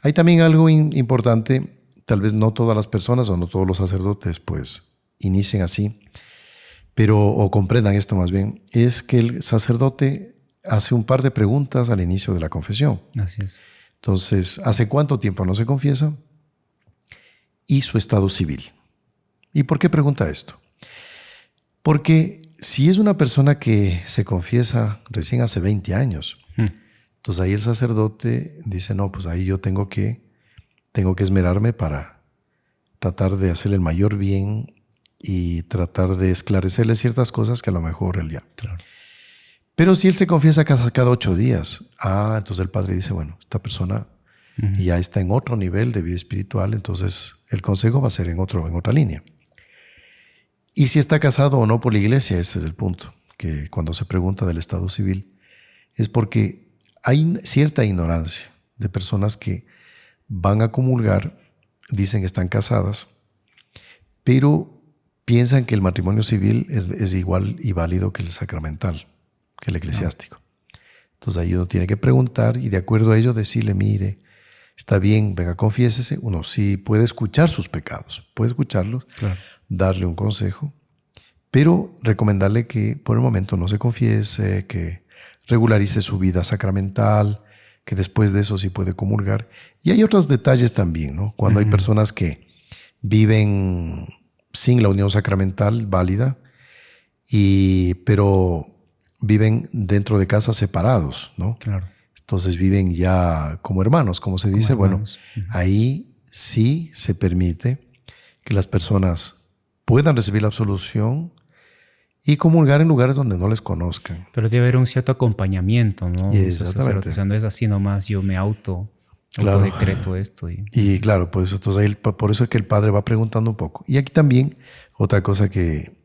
Hay también algo importante, tal vez no todas las personas o no todos los sacerdotes pues inicien así, o comprendan esto más bien, es que el sacerdote hace un par de preguntas al inicio de la confesión. Así es. Entonces, ¿hace cuánto tiempo no se confiesa? Y su estado civil. ¿Y por qué pregunta esto? Porque si es una persona que se confiesa recién hace 20 años, entonces ahí el sacerdote dice, no, pues ahí yo tengo que esmerarme para tratar de hacerle el mayor bien y tratar de esclarecerle ciertas cosas que a lo mejor él ya. Claro. Pero si él se confiesa cada 8 días, entonces el padre dice, bueno, esta persona ya está en otro nivel de vida espiritual, entonces el consejo va a ser en otra línea. Y si está casado o no por la iglesia, ese es el punto, que cuando se pregunta del estado civil, es porque hay cierta ignorancia de personas que van a comulgar, dicen que están casadas, pero piensan que el matrimonio civil es igual y válido que el sacramental, que el eclesiástico. Entonces ahí uno tiene que preguntar y de acuerdo a ello decirle, mire, está bien, venga, confiésese. Uno sí puede escuchar sus pecados, puede escucharlos, Claro. darle un consejo, pero recomendarle que por el momento no se confiese, que regularice su vida sacramental, que después de eso sí puede comulgar. Y hay otros detalles también, ¿no? Cuando hay personas que viven sin la unión sacramental válida, pero viven dentro de casas separados, ¿no? Claro. Entonces viven ya como hermanos, como se dice. hermanos. Bueno, ahí sí se permite que las personas puedan recibir la absolución y comulgar en lugares donde no les conozcan. Pero debe haber un cierto acompañamiento, ¿no? Exactamente. O sea, no es así nomás, yo me autodecreto esto. Y claro, por eso es que el padre va preguntando un poco. Y aquí también otra cosa que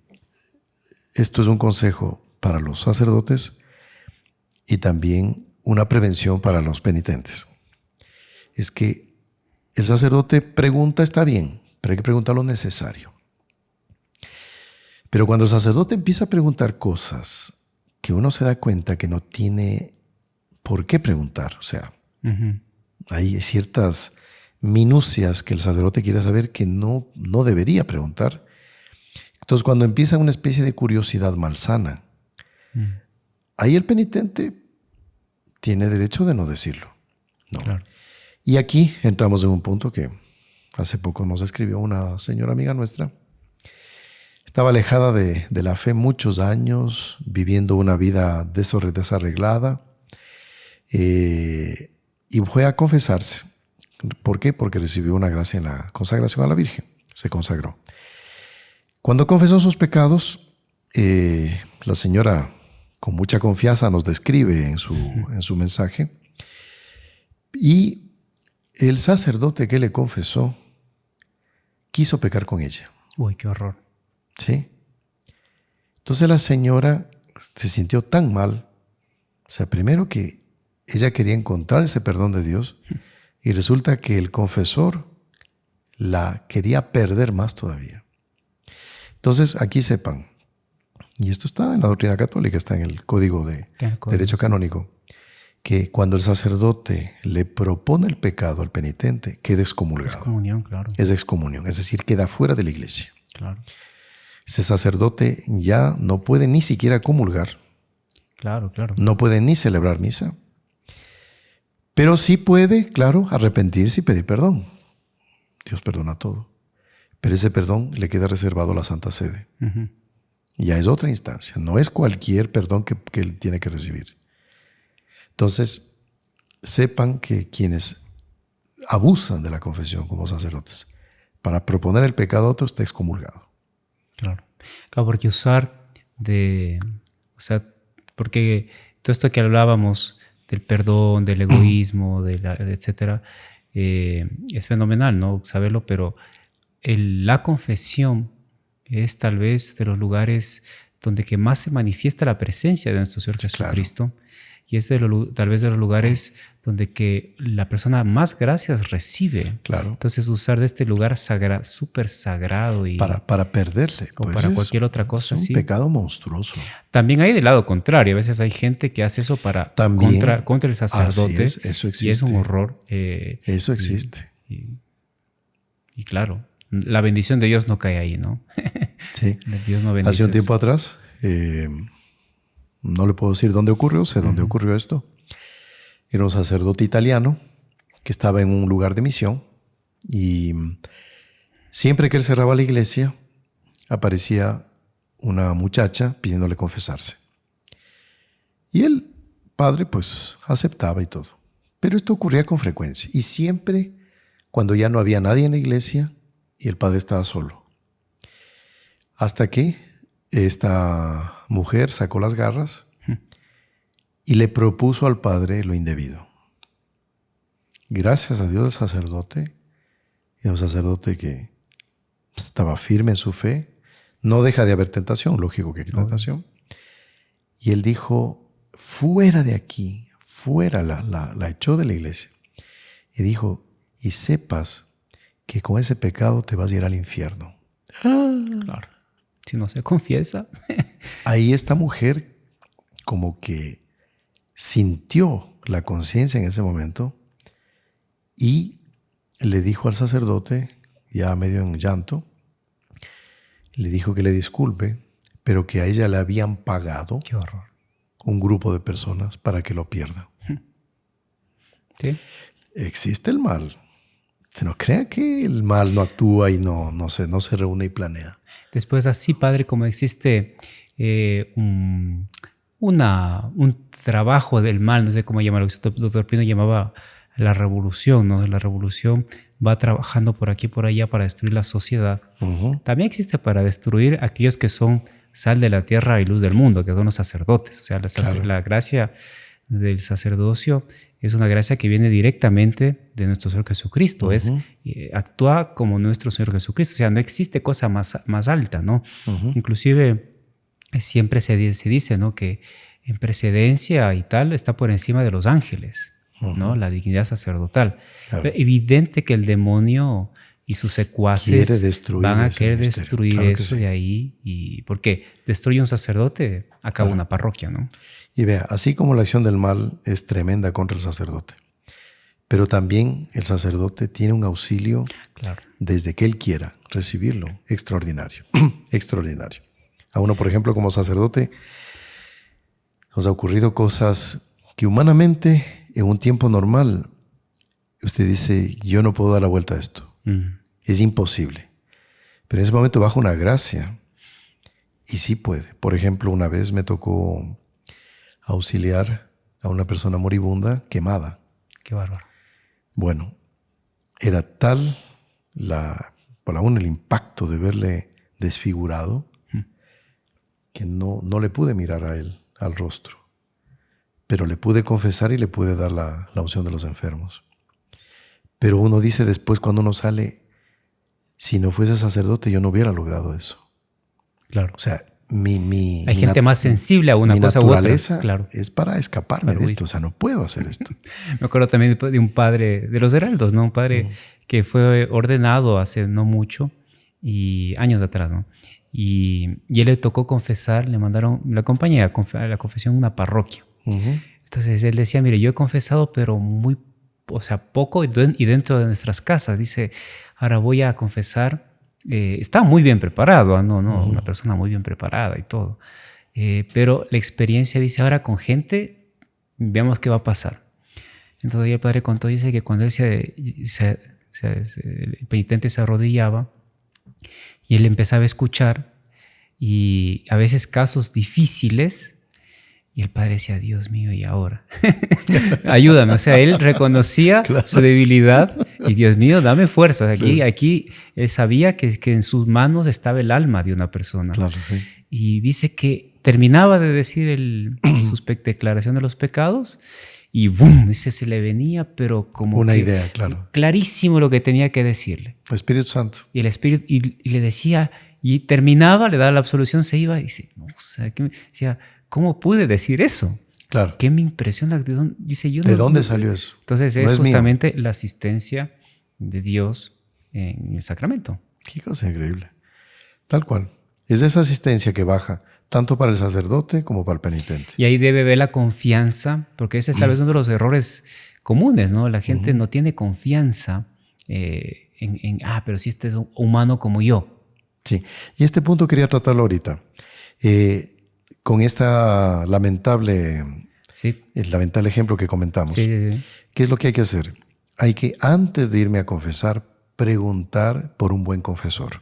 esto es un consejo para los sacerdotes y también una prevención para los penitentes. Es que el sacerdote pregunta, está bien, pero hay que preguntar lo necesario. Pero cuando el sacerdote empieza a preguntar cosas que uno se da cuenta que no tiene por qué preguntar, o sea, hay ciertas minucias que el sacerdote quiere saber que no debería preguntar. Entonces, cuando empieza una especie de curiosidad malsana, ahí el penitente tiene derecho de no decirlo. No. Claro. Y aquí entramos en un punto que hace poco nos escribió una señora amiga nuestra. Estaba alejada de la fe muchos años, viviendo una vida desarreglada, y fue a confesarse. ¿Por qué? Porque recibió una gracia en la consagración a la Virgen. Se consagró. Cuando confesó sus pecados, la señora con mucha confianza nos describe en su mensaje, y el sacerdote que le confesó quiso pecar con ella. Uy, qué horror. ¿Sí? Entonces la señora se sintió tan mal. O sea, primero que ella quería encontrar ese perdón de Dios, y resulta que el confesor la quería perder más todavía. Entonces aquí sepan, y esto está en la doctrina católica, está en el Código de Derecho Canónico, que cuando el sacerdote le propone el pecado al penitente, queda excomulgado. Excomunión, claro. Es excomunión, es decir, queda fuera de la iglesia. Claro. Ese sacerdote ya no puede ni siquiera comulgar. Claro, claro. No puede ni celebrar misa. Pero sí puede, claro, arrepentirse y pedir perdón. Dios perdona todo. Pero ese perdón le queda reservado a la Santa Sede. Ya es otra instancia. No es cualquier perdón que él tiene que recibir. Entonces, sepan que quienes abusan de la confesión como sacerdotes para proponer el pecado a otro está excomulgado. Claro, porque porque todo esto que hablábamos del perdón, del egoísmo, etcétera, es fenomenal, ¿no? Saberlo, pero la confesión es tal vez de los lugares donde que más se manifiesta la presencia de nuestro Señor Jesucristo. Claro. Y es tal vez de los lugares donde que la persona más gracias recibe. Claro. Entonces usar de este lugar súper sagrado y para perderle. O pues para cualquier otra cosa. Es un pecado monstruoso. También hay del lado contrario. A veces hay gente que hace eso contra el sacerdote. Eso existe. Y es un horror. Eso existe. Y claro, la bendición de Dios no cae ahí, ¿no? Sí. Dios no bendice. Hace un tiempo atrás, no le puedo decir dónde ocurrió, sé dónde ocurrió esto. Era un sacerdote italiano que estaba en un lugar de misión, y siempre que él cerraba la iglesia aparecía una muchacha pidiéndole confesarse. Y el padre pues aceptaba y todo. Pero esto ocurría con frecuencia, y siempre cuando ya no había nadie en la iglesia y el padre estaba solo. Hasta que esta mujer sacó las garras y le propuso al padre lo indebido. Gracias a Dios el sacerdote que estaba firme en su fe, no deja de haber tentación, lógico que hay tentación. Y él dijo, fuera de aquí, fuera, la echó de la iglesia. Y dijo, y sepas que con ese pecado te vas a ir al infierno. Claro. Si no se confiesa. Ahí esta mujer como que sintió la conciencia en ese momento y le dijo al sacerdote, ya medio en llanto, le dijo que le disculpe, pero que a ella le habían pagado Qué horror. un grupo de personas para que lo pierda. ¿Sí? Existe el mal. Se no crea que el mal no actúa y no se reúne y planea. Después, así, padre, como existe un trabajo del mal, no sé cómo llamarlo, el doctor Pino llamaba la revolución, ¿no? La revolución va trabajando por aquí y por allá para destruir la sociedad. También existe para destruir aquellos que son sal de la tierra y luz del mundo, que son los sacerdotes. O sea, la gracia del sacerdocio es una gracia que viene directamente de nuestro Señor Jesucristo. Actúa como nuestro Señor Jesucristo. O sea, no existe cosa más alta, ¿no? Inclusive siempre se dice, ¿no?, que en precedencia y tal está por encima de los ángeles, ¿no? La dignidad sacerdotal. Claro. Evidente que el demonio y sus secuaces van a querer destruir claro eso sí. de ahí. Y porque destruye un sacerdote, acaba una parroquia, ¿no? Y vea, así como la acción del mal es tremenda contra el sacerdote, pero también el sacerdote tiene un auxilio desde que él quiera recibirlo, extraordinario, extraordinario. A uno, por ejemplo, como sacerdote, nos ha ocurrido cosas que humanamente, en un tiempo normal, usted dice, yo no puedo dar la vuelta a esto. Es imposible. Pero en ese momento bajo una gracia y sí puede. Por ejemplo, una vez me tocó auxiliar a una persona moribunda quemada. Qué bárbaro. Bueno, era tal para uno el impacto de verle desfigurado que no le pude mirar a él, al rostro. Pero le pude confesar y le pude dar la unción de los enfermos. Pero uno dice después cuando uno sale, si no fuese sacerdote yo no hubiera logrado eso. Claro. O sea, hay gente más sensible a una cosa u otra. Claro. Es para escaparme de esto. O sea, no puedo hacer esto. Me acuerdo también de un padre de los heraldos, ¿no? Un padre que fue ordenado hace no mucho y años atrás, ¿no? Y él le tocó confesar, le acompañé a la confesión en una parroquia. Entonces él decía, mire, yo he confesado, pero poco y dentro de nuestras casas. Dice, ahora voy a confesar. Estaba muy bien preparado, ¿no? Una persona muy bien preparada y todo. Pero la experiencia, dice, ahora con gente, veamos qué va a pasar. Entonces el padre contó, dice que cuando él el penitente se arrodillaba y él empezaba a escuchar y a veces casos difíciles. Y el padre decía, Dios mío, ¿y ahora? Ayúdame. O sea, él reconocía su debilidad y Dios mío, dame fuerzas. Aquí él sabía que en sus manos estaba el alma de una persona. Claro, sí. Y dice que terminaba de decir su declaración de los pecados y ¡boom! Dice, se le venía, pero como una idea, claro. Clarísimo lo que tenía que decirle. El Espíritu Santo. Y el Espíritu, y le decía, y terminaba, le daba la absolución, se iba y dice, no, o sea, decía, ¿cómo pude decir eso? Claro. ¿Qué me impresiona? Dice, ¿De dónde salió eso? Entonces es justamente la asistencia de Dios en el sacramento. Qué cosa increíble. Tal cual. Es esa asistencia que baja tanto para el sacerdote como para el penitente. Y ahí debe ver la confianza, porque ese es tal vez uno de los errores comunes, ¿no? La gente no tiene confianza pero si este es humano como yo. Sí. Y este punto quería tratarlo ahorita. Con esta lamentable ejemplo que comentamos. Sí. ¿Qué es lo que hay que hacer? Hay que, antes de irme a confesar, preguntar por un buen confesor,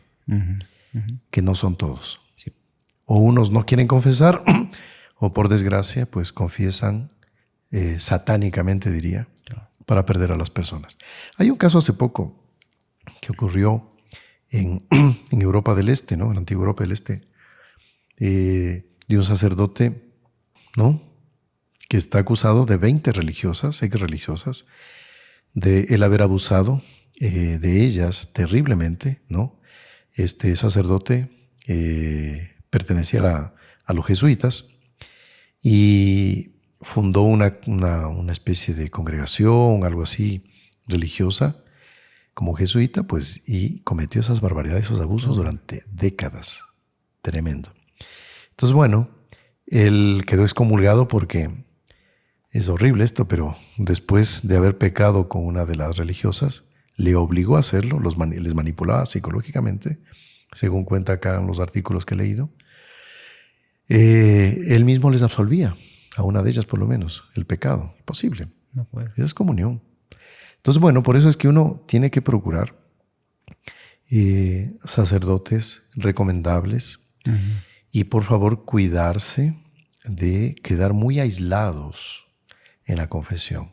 que no son todos. Sí. O unos no quieren confesar, o por desgracia, pues confiesan satánicamente, diría, para perder a las personas. Hay un caso hace poco que ocurrió en Europa del Este, ¿no? En la antigua Europa del Este, de un sacerdote, ¿no?, que está acusado de 20 religiosas, exreligiosas, de él haber abusado de ellas terriblemente, ¿no? Este sacerdote pertenecía a los jesuitas y fundó una especie de congregación, algo así, religiosa, como jesuita, pues, y cometió esas barbaridades, esos abusos durante décadas. Tremendo. Entonces, bueno, él quedó excomulgado porque es horrible esto, pero después de haber pecado con una de las religiosas, le obligó a hacerlo, les manipulaba psicológicamente, según cuenta acá en los artículos que he leído. Él mismo les absolvía, a una de ellas por lo menos, el pecado. Imposible. No puede. Esa es comunión. Entonces, bueno, por eso es que uno tiene que procurar sacerdotes recomendables y por favor cuidarse de quedar muy aislados en la confesión.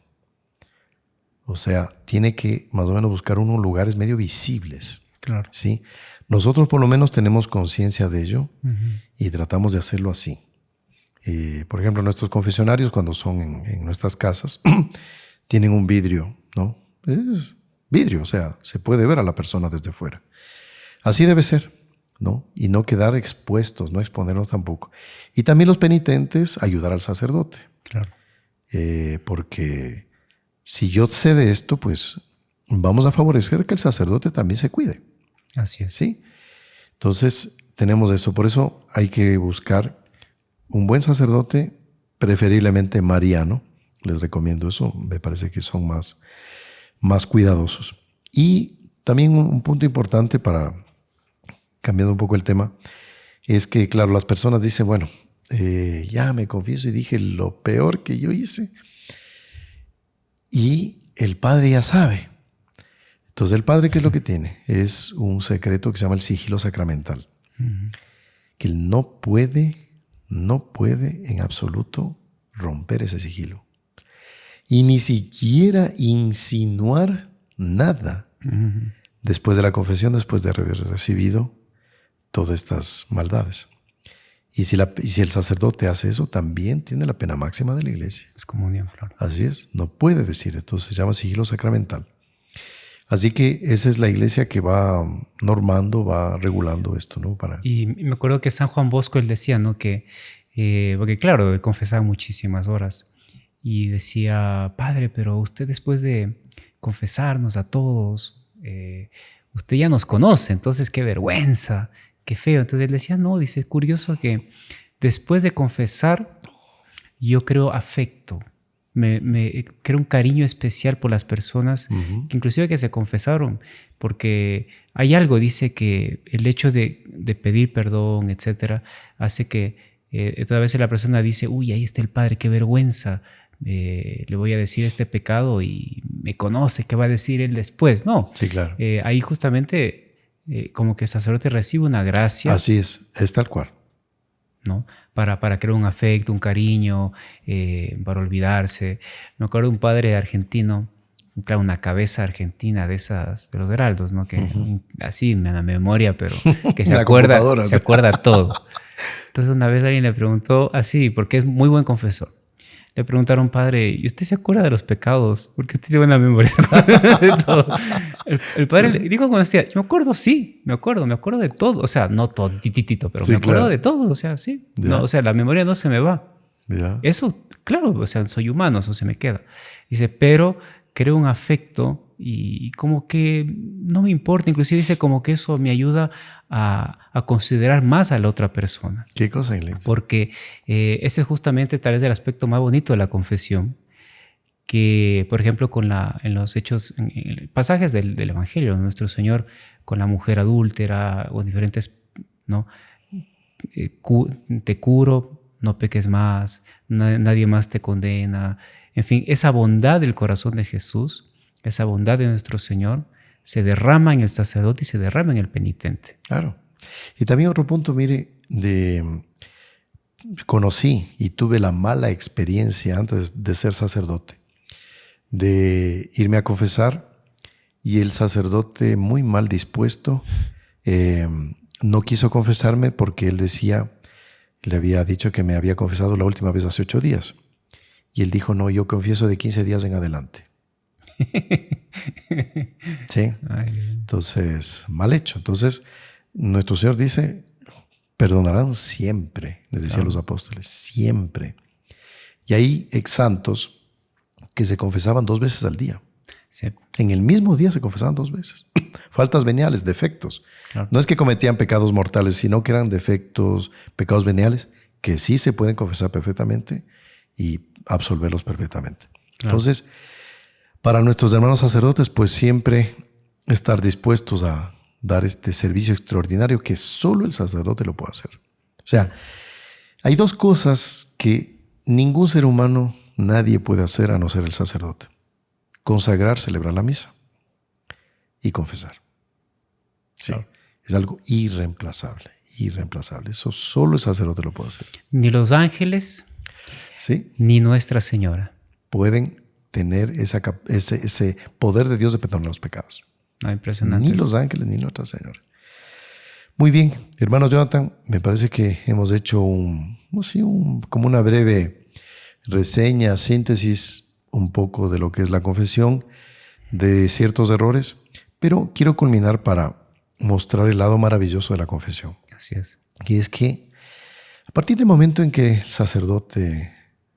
O sea, tiene que más o menos buscar unos lugares medio visibles. Claro. ¿Sí? Nosotros por lo menos tenemos conciencia de ello y tratamos de hacerlo así. Por ejemplo, nuestros confesionarios cuando son en nuestras casas tienen un vidrio, ¿no? Es vidrio, o sea, se puede ver a la persona desde fuera. Así debe ser, ¿no? Y no quedar expuestos, no exponernos tampoco. Y también los penitentes, ayudar al sacerdote. Claro. Porque si yo sé de esto, pues vamos a favorecer que el sacerdote también se cuide. Así es. ¿Sí? Entonces, tenemos eso. Por eso hay que buscar un buen sacerdote, preferiblemente mariano. Les recomiendo eso. Me parece que son más cuidadosos. Y también un punto importante para, cambiando un poco el tema, es que, claro, las personas dicen, bueno, ya me confieso y dije lo peor que yo hice. Y el padre ya sabe. Entonces, el padre, ¿qué es lo que tiene? Es un secreto que se llama el sigilo sacramental. Que él no puede en absoluto romper ese sigilo. Y ni siquiera insinuar nada después de la confesión, después de haber recibido todas estas maldades. Y si el sacerdote hace eso, también tiene la pena máxima de la iglesia. Es comunión, claro. Así es, no puede decir. Entonces se llama sigilo sacramental. Así que esa es la iglesia que va normando, va regulando esto, ¿no? Y me acuerdo que San Juan Bosco, él decía, ¿no? Que, porque claro, él confesaba muchísimas horas. Y decía, padre, pero usted después de confesarnos a todos, usted ya nos conoce, entonces qué vergüenza, qué feo. Entonces él decía, no, dice, es curioso que después de confesar, yo creo afecto. Me creo un cariño especial por las personas que inclusive que se confesaron, porque hay algo, dice, que el hecho de pedir perdón, etcétera, hace que toda vez la persona dice, uy, ahí está el padre, qué vergüenza, le voy a decir este pecado y me conoce, ¿qué va a decir él después? No, sí, claro. Ahí justamente como que el sacerdote recibe una gracia. Así es tal cual. ¿No? Para crear un afecto, un cariño, para olvidarse. Me acuerdo de un padre argentino, claro, una cabeza argentina de esas, de los heraldos, ¿no? Que así en la memoria, pero que se acuerda todo. Entonces una vez alguien le preguntó así, porque es muy buen confesor. Le preguntaron, padre, ¿y usted se acuerda de los pecados? Porque usted tiene buena memoria de todo. El padre le dijo con honestidad, me acuerdo, sí, me acuerdo de todo. O sea, no todo, tititito, pero sí, me acuerdo de todo, o sea, sí. No, o sea, la memoria no se me va. Eso, claro, o sea, soy humano, eso se me queda. Dice, pero creo un afecto y como que no me importa. Inclusive dice como que eso me ayuda a considerar más a la otra persona. ¿Qué cosa, Inés? Porque ese es justamente tal vez el aspecto más bonito de la confesión, que por ejemplo en los hechos, en pasajes del Evangelio, nuestro Señor con la mujer adúltera o diferentes, ¿no? Te curo, no peques más, nadie más te condena. En fin, esa bondad del corazón de Jesús, esa bondad de nuestro Señor, se derrama en el sacerdote y se derrama en el penitente. Claro. Y también otro punto, mire, conocí y tuve la mala experiencia antes de ser sacerdote, de irme a confesar y el sacerdote muy mal dispuesto no quiso confesarme porque él decía, le había dicho que me había confesado la última vez hace 8 días. Y él dijo, no, yo confieso de 15 días en adelante. Sí. Entonces, mal hecho. Entonces, nuestro Señor dice, perdonarán siempre, les decía a los apóstoles, siempre. Y hay exsantos que se confesaban 2 veces al día. Sí. En el mismo día se confesaban 2 veces. Faltas veniales, defectos. Claro. No es que cometían pecados mortales, sino que eran defectos, pecados veniales, que sí se pueden confesar perfectamente y absolverlos perfectamente. Claro. Entonces, para nuestros hermanos sacerdotes, pues siempre estar dispuestos a dar este servicio extraordinario que solo el sacerdote lo puede hacer. O sea, hay dos cosas que ningún ser humano, nadie puede hacer a no ser el sacerdote: consagrar, celebrar la misa y confesar. Sí, claro. Es algo irreemplazable, irreemplazable. Eso solo el sacerdote lo puede hacer. Ni los ángeles, sí, ni Nuestra Señora pueden tener ese poder de Dios de perdonar los pecados. Impresionante. Ni los ángeles, ni Nuestra Señora. Muy bien, hermano Jonathan, me parece que hemos hecho como una breve reseña, síntesis un poco de lo que es la confesión, de ciertos errores, pero quiero culminar para mostrar el lado maravilloso de la confesión. Así es. Y es que a partir del momento en que el sacerdote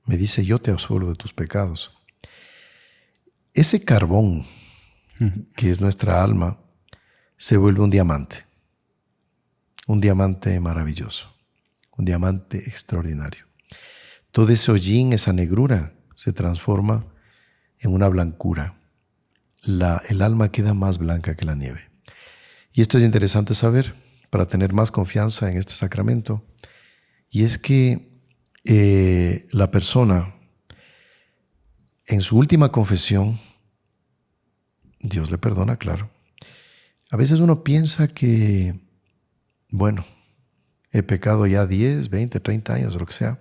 me dice: yo te absuelvo de tus pecados, ese carbón que es nuestra alma se vuelve un diamante maravilloso, un diamante extraordinario. Todo ese hollín, esa negrura, se transforma en una blancura. El alma queda más blanca que la nieve. Y esto es interesante saber para tener más confianza en este sacramento. Y es que la persona, en su última confesión, Dios le perdona, claro. A veces uno piensa que, bueno, he pecado ya 10, 20, 30 años, lo que sea.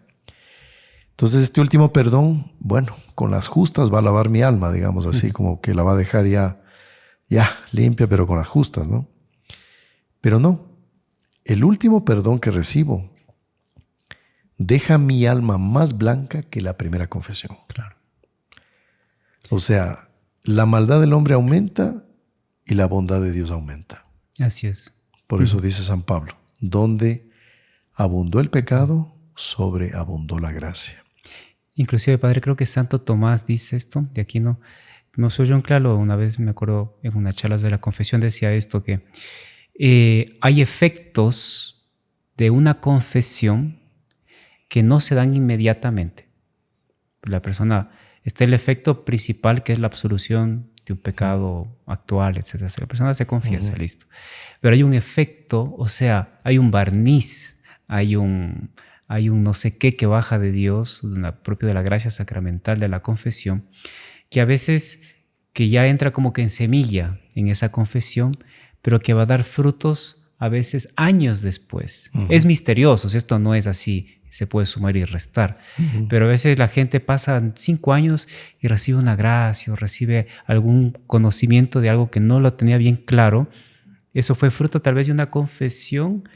Entonces este último perdón, bueno, con las justas va a lavar mi alma, digamos así, como que la va a dejar ya limpia, pero con las justas, ¿no? Pero no, el último perdón que recibo deja mi alma más blanca que la primera confesión. Claro. O sea, la maldad del hombre aumenta y la bondad de Dios aumenta. Así es. Por eso dice San Pablo: donde abundó el pecado, sobreabundó la gracia. Inclusive, padre, creo que Santo Tomás dice esto, de aquí no soy yo en claro, una vez me acuerdo en una charla de la confesión decía esto, que hay efectos de una confesión que no se dan inmediatamente. La persona, está el efecto principal que es la absolución de un pecado actual, etc. La persona se confiesa, listo. Pero hay un efecto, o sea, hay un barniz, hay un no sé qué que baja de Dios, propio de la gracia sacramental de la confesión, que a veces que ya entra como que en semilla en esa confesión, pero que va a dar frutos a veces años después. Es misterioso, esto no es así, se puede sumar y restar, pero a veces la gente pasa 5 años y recibe una gracia o recibe algún conocimiento de algo que no lo tenía bien claro. Eso fue fruto tal vez de una confesión,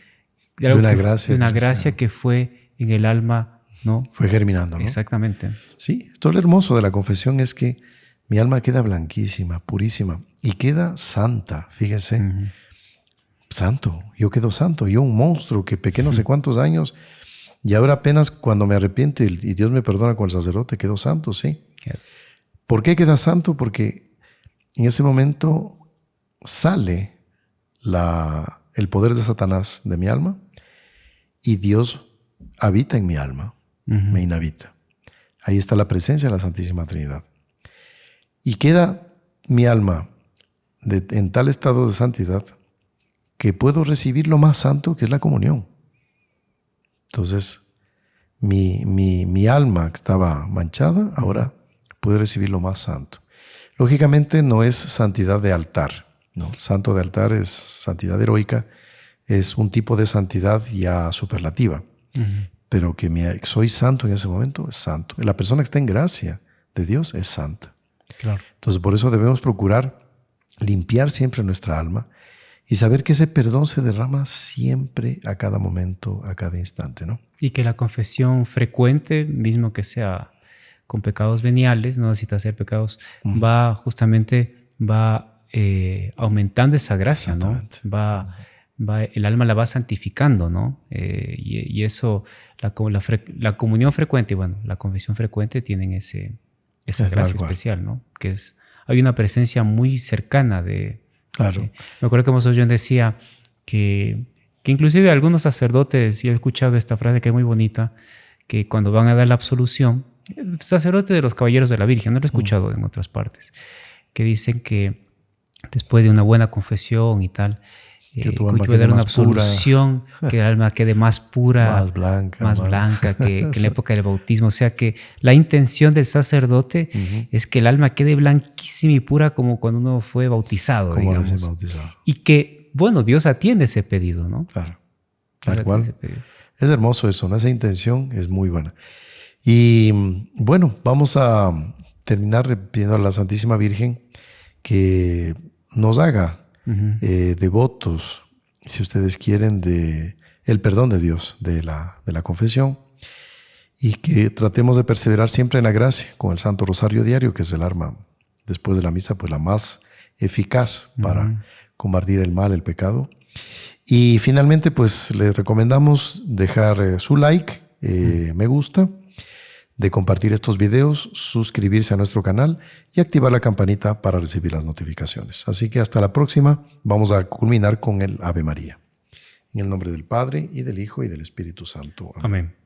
de una gracia que fue en el alma, ¿no? Fue germinando, ¿no? Exactamente. Sí, todo lo hermoso de la confesión es que mi alma queda blanquísima, purísima y queda santa, fíjese. Santo, yo quedo santo, yo un monstruo que pequé no sé cuántos años y ahora apenas cuando me arrepiento y Dios me perdona con el sacerdote, quedo santo, sí. ¿Por qué queda santo? Porque en ese momento sale el poder de Satanás de mi alma y Dios habita en mi alma, me inhabita. Ahí está la presencia de la Santísima Trinidad. Y queda mi alma en tal estado de santidad que puedo recibir lo más santo, que es la comunión. Entonces, mi alma que estaba manchada, ahora puede recibir lo más santo. Lógicamente no es santidad de altar, ¿no? Santo de altar es santidad heroica, es un tipo de santidad ya superlativa. Pero que soy santo en ese momento, es santo. La persona que está en gracia de Dios es santa. Claro. Entonces, por eso debemos procurar limpiar siempre nuestra alma y saber que ese perdón se derrama siempre, a cada momento, a cada instante, ¿no? Y que la confesión frecuente, mismo que sea con pecados veniales, no necesita ser pecados, va aumentando esa gracia, ¿no? El alma la va santificando, ¿no? Y eso, la comunión frecuente, bueno, la confesión frecuente tienen esa gracia especial, ¿no? Que hay una presencia muy cercana de... Claro. Me acuerdo que Monseñor decía que inclusive algunos sacerdotes, y he escuchado esta frase que es muy bonita, que cuando van a dar la absolución, sacerdote de los Caballeros de la Virgen, no lo he escuchado en otras partes, que dicen que después de una buena confesión y tal, que tu alma puede quede dar una más pura, absolución, que el alma quede más pura, más blanca, más blanca que en la época del bautismo. O sea que la intención del sacerdote es que el alma quede blanquísima y pura como cuando uno fue bautizado, como digamos. recién bautizado. Y que, bueno, Dios atiende ese pedido, ¿no? Claro, Dios tal cual. atiende ese pedido. Es hermoso eso, ¿no? Esa intención es muy buena. Y bueno, vamos a terminar pidiendo a la Santísima Virgen que nos haga devotos, si ustedes quieren, de el perdón de Dios, de la confesión, y que tratemos de perseverar siempre en la gracia con el Santo Rosario Diario, que es el arma después de la misa, pues la más eficaz para combatir el mal, el pecado. Y finalmente, pues les recomendamos dejar su like, me gusta, de compartir estos videos, suscribirse a nuestro canal y activar la campanita para recibir las notificaciones. Así que hasta la próxima. Vamos a culminar con el Ave María. En el nombre del Padre, y del Hijo, y del Espíritu Santo. Amén.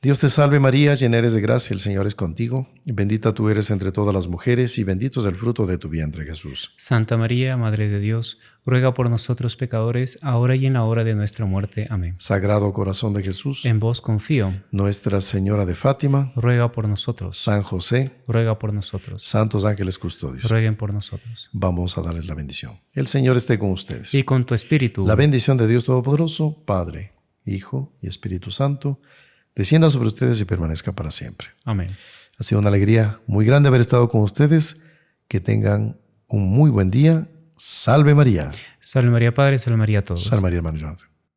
Dios te salve María, llena eres de gracia, el Señor es contigo. Bendita tú eres entre todas las mujeres, y bendito es el fruto de tu vientre, Jesús. Santa María, Madre de Dios, ruega por nosotros pecadores, ahora y en la hora de nuestra muerte. Amén. Sagrado corazón de Jesús, En vos confío. Nuestra Señora de Fátima, Ruega por nosotros. San José, Ruega por nosotros. santos ángeles custodios. Rueguen por nosotros. Vamos a darles la bendición. El Señor esté con ustedes. Y con tu espíritu. La bendición de Dios Todopoderoso, Padre, Hijo y Espíritu Santo, descienda sobre ustedes y permanezca para siempre. Amén. Ha sido una alegría muy grande haber estado con ustedes. Que tengan un muy buen día. Salve María. Salve María Padre, salve María a todos. Salve María, hermano Jonathan.